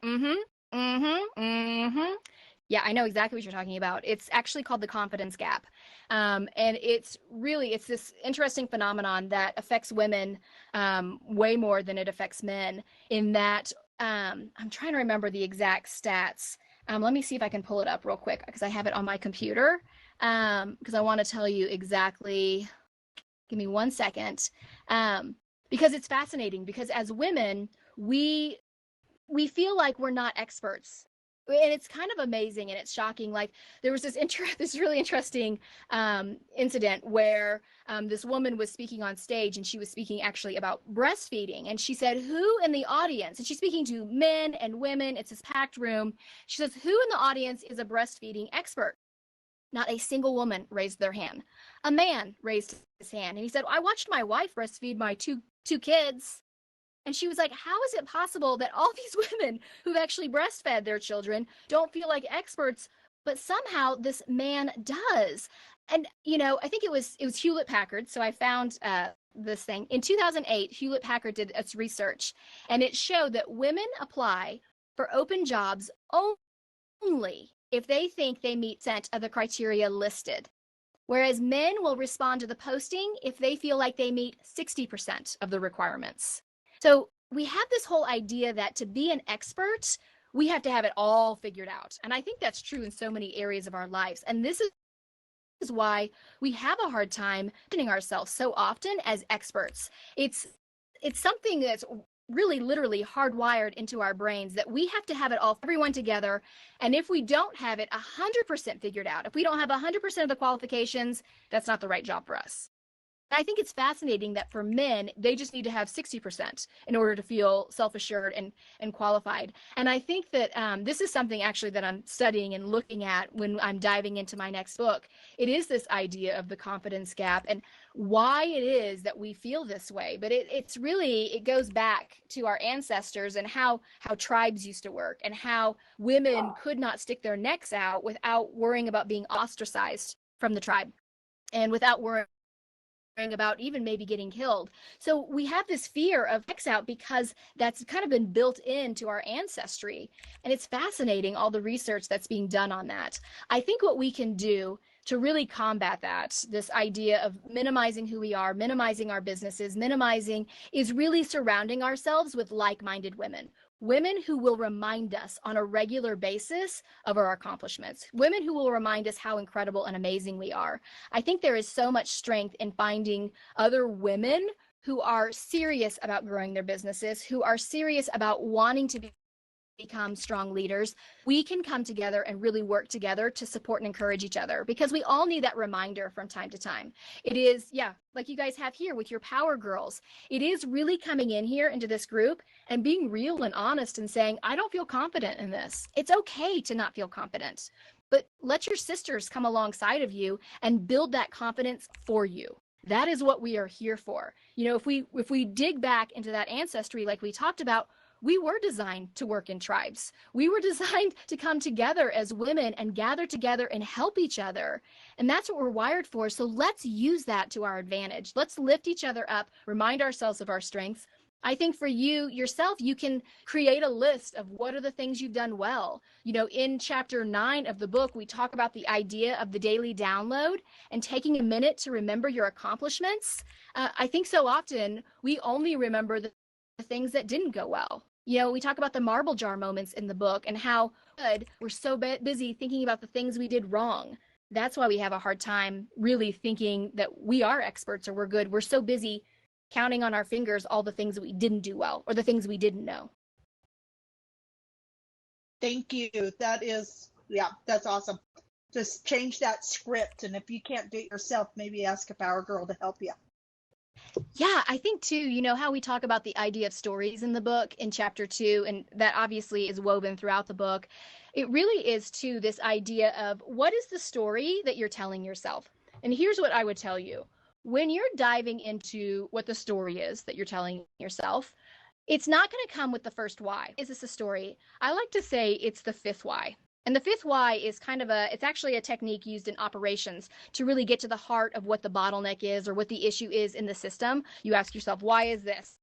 Yeah, I know exactly what you're talking about. It's actually called the confidence gap. And it's this interesting phenomenon that affects women way more than it affects men, in that I'm trying to remember the exact stats. Let me see if I can pull it up real quick because I have it on my computer, because I want to tell you exactly. Give me 1 second, because it's fascinating, because as women, we feel like we're not experts. And it's kind of amazing and it's shocking. Like, there was this really interesting incident where this woman was speaking on stage, and she was speaking actually about breastfeeding. And she said, who in the audience, and she's speaking to men and women, it's this packed room. She says, who in the audience is a breastfeeding expert? Not a single woman raised their hand. A man raised his hand, and he said, I watched my wife breastfeed my two kids. And she was like, how is it possible that all these women who've actually breastfed their children don't feel like experts, but somehow this man does? And, I think it was Hewlett Packard. So I found this thing. In 2008, Hewlett Packard did its research, and it showed that women apply for open jobs only if they think they meet % of the criteria listed, whereas men will respond to the posting if they feel like they meet 60% of the requirements. So we have this whole idea that to be an expert, we have to have it all figured out. And I think that's true in so many areas of our lives. And this is why we have a hard time presenting ourselves so often as experts. It's something that's really literally hardwired into our brains that we have to have it all, everyone together. And if we don't have it 100% figured out, if we don't have 100% of the qualifications, that's not the right job for us. I think it's fascinating that for men, they just need to have 60% in order to feel self-assured and qualified. And I think that this is something actually that I'm studying and looking at when I'm diving into my next book. It is this idea of the confidence gap and why it is that we feel this way. But it's really, it goes back to our ancestors and how tribes used to work and how women could not stick their necks out without worrying about being ostracized from the tribe and without worrying about even maybe getting killed. So we have this fear of X out because that's kind of been built into our ancestry. And it's fascinating, all the research that's being done on that. I think what we can do to really combat that, this idea of minimizing who we are, minimizing our businesses, minimizing, is really surrounding ourselves with like-minded women who will remind us on a regular basis of our accomplishments, women who will remind us how incredible and amazing we are. I think there is so much strength in finding other women who are serious about growing their businesses, who are serious about wanting to become strong leaders. We can come together and really work together to support and encourage each other, because we all need that reminder from time to time. It is, yeah, like you guys have here with your power girls. It is really coming in here into this group and being real and honest and saying, I don't feel confident in this. It's okay to not feel confident, but let your sisters come alongside of you and build that confidence for you. That is what we are here for. You know, if we dig back into that ancestry, like we talked about, we were designed to work in tribes. We were designed to come together as women and gather together and help each other. And that's what we're wired for. So let's use that to our advantage. Let's lift each other up, remind ourselves of our strengths. I think for you yourself, you can create a list of what are the things you've done well. You know, in chapter 9 of the book, we talk about the idea of the daily download and taking a minute to remember your accomplishments. I think so often we only remember the things that didn't go well. You know, we talk about the marble jar moments in the book and how good we're so busy thinking about the things we did wrong. That's why we have a hard time really thinking that we are experts or we're good. We're so busy counting on our fingers all the things that we didn't do well or the things we didn't know. Thank you. That is, yeah, that's awesome. Just change that script. And if you can't do it yourself, maybe ask a power girl to help you. Yeah, I think too, you know, how we talk about the idea of stories in the book in chapter 2, and that obviously is woven throughout the book. It really is too this idea of what is the story that you're telling yourself? And here's what I would tell you. When you're diving into what the story is that you're telling yourself, it's not going to come with the first why. Is this a story? I like to say it's the fifth why. And the fifth why is kind of it's actually a technique used in operations to really get to the heart of what the bottleneck is or what the issue is in the system. You ask yourself, why is this?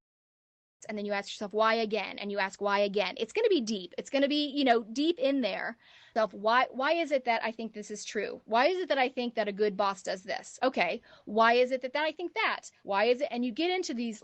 And then you ask yourself, why again? And you ask why again. It's going to be deep. It's going to be, you know, deep in there. Why is it that I think this is true? Why is it that I think that a good boss does this? Okay. Why is it that I think that? Why is it? And you get into these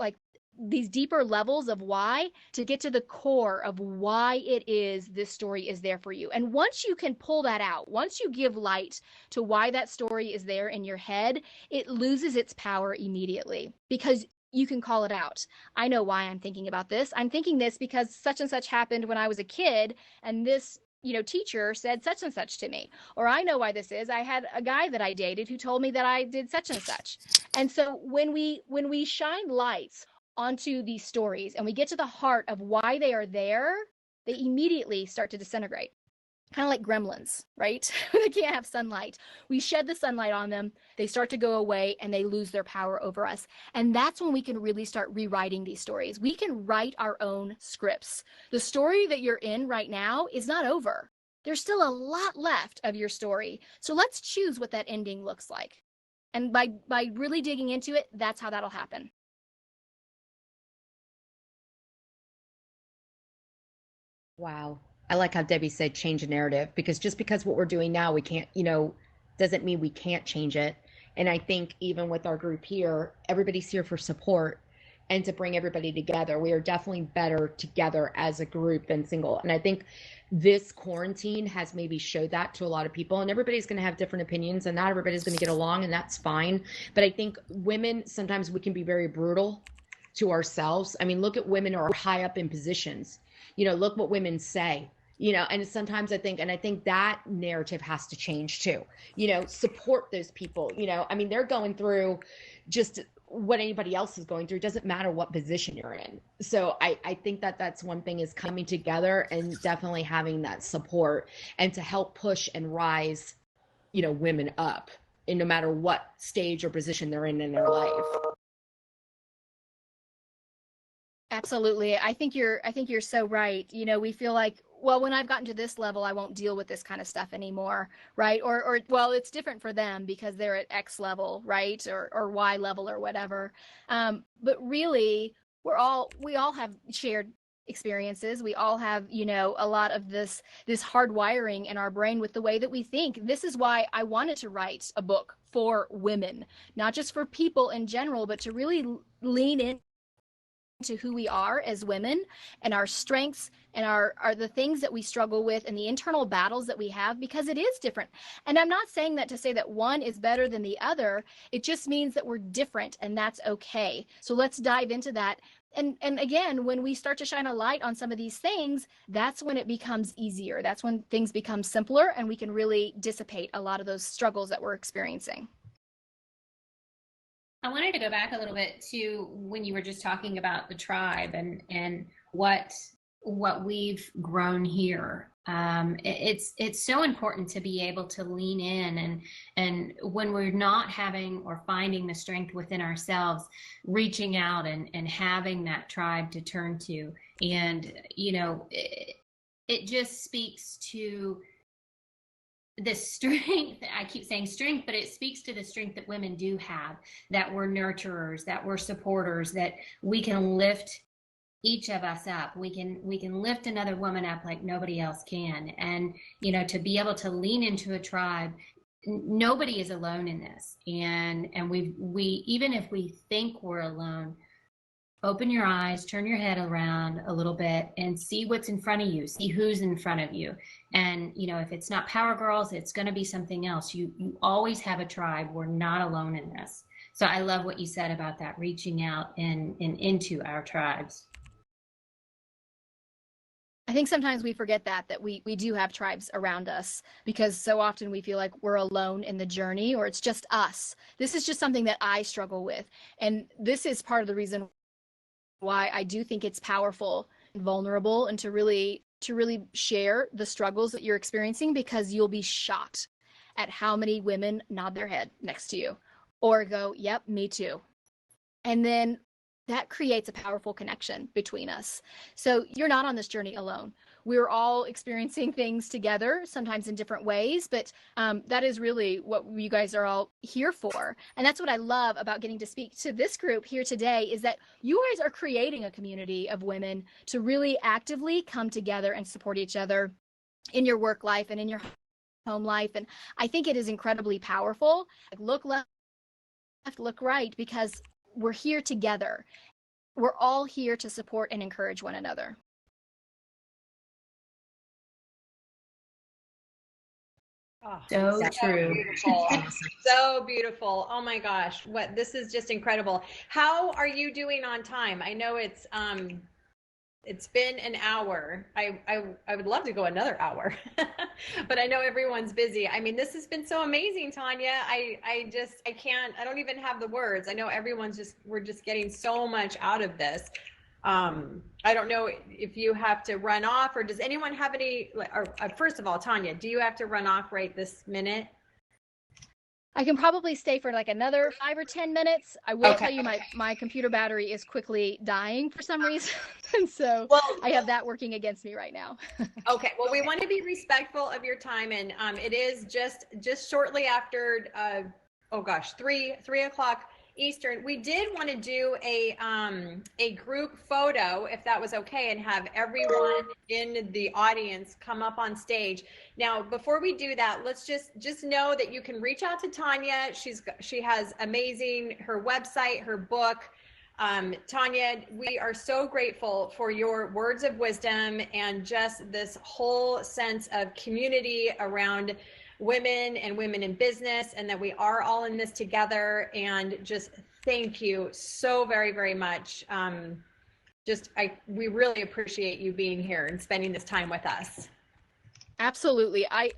deeper levels of why to get to the core of why it is this story is there for you. And once you can pull that out, once you give light to why that story is there in your head, it loses its power immediately because you can call it out. I know why I'm thinking about this. I'm thinking this because such and such happened when I was a kid, and this, you know, teacher said such and such to me. Or I know why this is. I had a guy that I dated who told me that I did such and such. And so when we shine lights onto these stories and we get to the heart of why they are there, they immediately start to disintegrate. Kind of like gremlins, right? They can't have sunlight. We shed the sunlight on them, they start to go away and they lose their power over us. And that's when we can really start rewriting these stories. We can write our own scripts. The story that you're in right now is not over. There's still a lot left of your story. So let's choose what that ending looks like. And by really digging into it, that's how that'll happen. Wow. I like how Debbie said change the narrative, because just because what we're doing now, we can't, you know, doesn't mean we can't change it. And I think even with our group here, everybody's here for support and to bring everybody together. We are definitely better together as a group than single. And I think this quarantine has maybe showed that to a lot of people, and everybody's going to have different opinions and not everybody's going to get along, and that's fine. But I think women, sometimes we can be very brutal to ourselves. I mean, look at women who are high up in positions. You know, look what women say. And sometimes I think that narrative has to change too. Support those people. They're going through just what anybody else is going through. It doesn't matter what position you're in. So I think that that's one thing, is coming together and definitely having that support, and to help push and rise, women up, and no matter what stage or position they're in their life. Absolutely. I think you're so right. We feel like, well, when I've gotten to this level, I won't deal with this kind of stuff anymore, right? Or well, it's different for them because they're at X level, right? Or Y level or whatever. But really, we all have shared experiences. We all have, a lot of this hardwiring in our brain with the way that we think. This is why I wanted to write a book for women, not just for people in general, but to really lean in to who we are as women, and our strengths, and are the things that we struggle with, and the internal battles that we have, because it is different. And I'm not saying that to say that one is better than the other. It just means that we're different, and that's okay. So let's dive into that. And again, when we start to shine a light on some of these things, that's when it becomes easier. That's when things become simpler, and we can really dissipate a lot of those struggles that we're experiencing. I wanted to go back a little bit to when you were just talking about the tribe and what we've grown here. It's so important to be able to lean in, and when we're not having or finding the strength within ourselves, reaching out and having that tribe to turn to. And it just speaks to the strength. I keep saying strength, but it speaks to the strength that women do have, that we're nurturers, that we're supporters, that we can lift each of us up. We can lift another woman up like nobody else can. And to be able to lean into a tribe, nobody is alone in this. And we even if we think we're alone, open your eyes, turn your head around a little bit, and see what's in front of you, see who's in front of you. And, if it's not Power Girls, it's going to be something else. You always have a tribe. We're not alone in this. So I love what you said about that, reaching out and into our tribes. I think sometimes we forget that we do have tribes around us, because so often we feel like we're alone in the journey, or it's just us. This is just something that I struggle with. And this is part of the reason why I do think it's powerful and vulnerable, and to really share the struggles that you're experiencing, because you'll be shocked at how many women nod their head next to you or go, yep, me too. And then that creates a powerful connection between us. So you're not on this journey alone. We're all experiencing things together, sometimes in different ways, but that is really what you guys are all here for. And that's what I love about getting to speak to this group here today, is that you guys are creating a community of women to really actively come together and support each other in your work life and in your home life. And I think it is incredibly powerful. Look left, look right, because we're here together. We're all here to support and encourage one another. Oh, so true. Beautiful. So beautiful. Oh my gosh. This is just incredible. How are you doing on time? I know it's been an hour. I would love to go another hour, but I know everyone's busy. I mean, this has been so amazing, Tonya. I don't even have the words. I know we're just getting so much out of this. I don't know if you have to run off, or does anyone have any, or first of all, Tonya, do you have to run off right this minute? I can probably stay for like another 5 or 10 minutes. I will tell you my computer battery is quickly dying for some reason. And so I have that working against me right now. Okay. Well, we want to be respectful of your time. And it is just shortly after, 3 o'clock Eastern. We did want to do a group photo, if that was okay, and have everyone in the audience come up on stage. Now, before we do that, let's just know that you can reach out to Tonya. She has her website, her book. Tonya, we are so grateful for your words of wisdom and just this whole sense of community around women and women in business, and that we are all in this together. And just thank you so very, very much. We really appreciate you being here and spending this time with us. Absolutely. I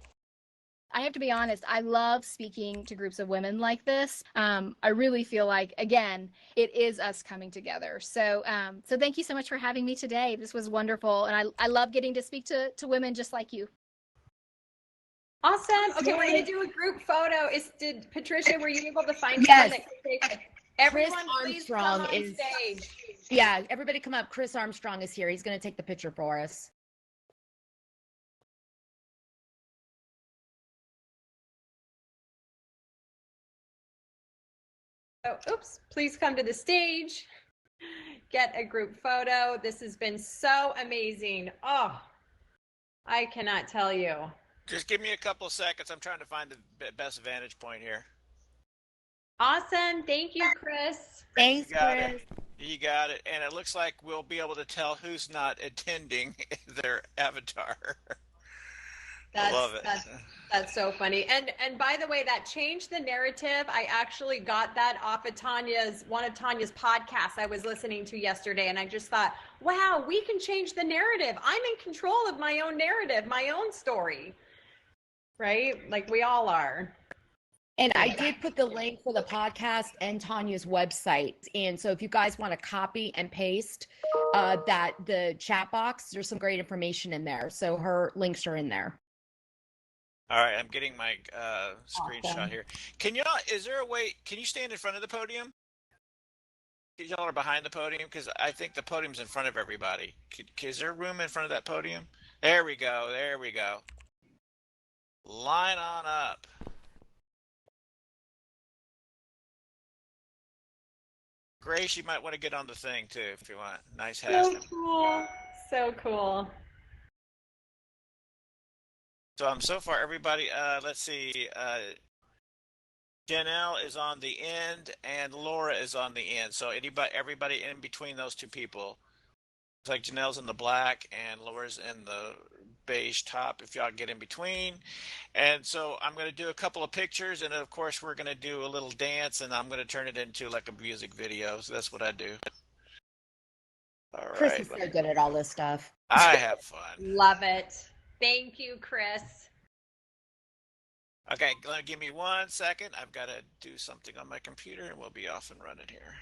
have to be honest, I love speaking to groups of women like this. I really feel like, again, it is us coming together. So so thank you so much for having me today. This was wonderful. And I love getting to speak to women just like you. Awesome. Okay, we're going to do a group photo. Did Patricia, were you able to find Yes. someone that can take everyone, please come Armstrong on is- stage. Yeah, everybody come up. Chris Armstrong is here. He's going to take the picture for us. Oh, oops, please come to the stage. Get a group photo. This has been so amazing. Oh, I cannot tell you. Just give me a couple of seconds. I'm trying to find the best vantage point here. Awesome. Thank you, Chris. Thanks, You got Chris. it. You got it. And it looks like we'll be able to tell who's not attending their avatar. I love it. That's so funny. And by the way, that changed the narrative. I actually got that off of one of Tonya's podcasts I was listening to yesterday. And I just thought, wow, we can change the narrative. I'm in control of my own narrative, my own story. Right? Like we all are. And I did put the link for the podcast and Tonya's website. And so if you guys want to copy and paste the chat box, there's some great information in there. So her links are in there. All right, I'm getting my screenshot Awesome. here. Is there a way, can you stand in front of the podium? Y'all are behind the podium because I think the podium's in front of everybody. Is there room in front of that podium? There we go. There we go. Line on up. Grace, you might want to get on the thing too if you want. Nice hat. So cool. So cool. So far everybody, let's see, Janelle is on the end and Laura is on the end. So everybody in between those two people. It's like Janelle's in the black and Laura's in the beige top if y'all get in between. And so I'm going to do a couple of pictures and of course we're going to do a little dance and I'm going to turn it into like a music video. So that's what I do. All Chris right. is so good at all this stuff. I have fun. Love it. Thank you, Chris. Okay, give me 1 second. I've got to do something on my computer and we'll be off and running here.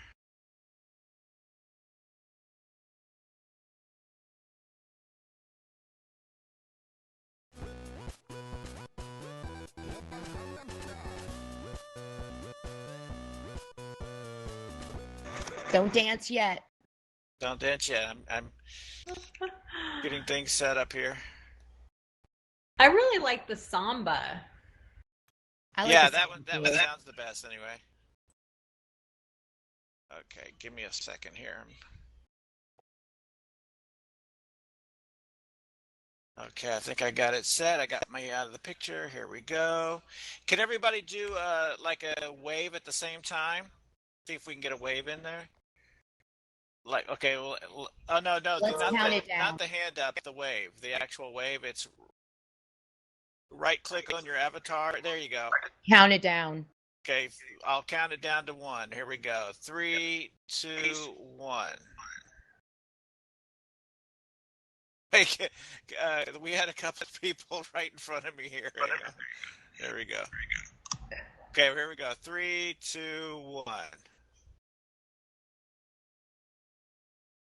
Don't dance yet. Don't dance yet. I'm getting things set up here. I really like the samba. I like Yeah, this that one too. sounds the best anyway. Okay, give me a second here. Okay, I think I got it set. I got my out of the picture. Here we go. Can everybody do like a wave at the same time? See if we can get a wave in there. Like, okay, well, oh no, Let's count it down. not the hand up, the wave, the actual wave. It's right click on your avatar. There you go. Count it down. Okay, I'll count it down to 1. Here we go. 3, 2, 1. Hey, we had a couple of people right in front of me here. There we go. Okay, here we go. 3, 2, 1.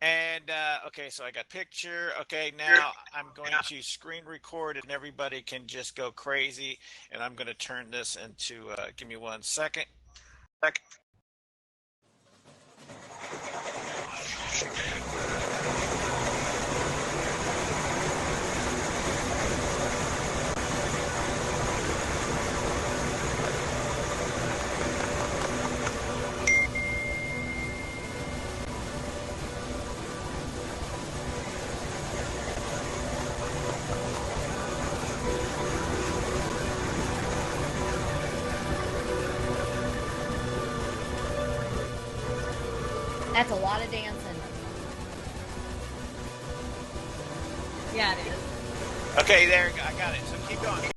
And okay, so I got picture. Okay, now I'm going to screen record and everybody can just go crazy. And I'm going to turn this into, give me 1 second. That's a lot of dancing. Yeah, it is. Okay, there, I got it. So keep going.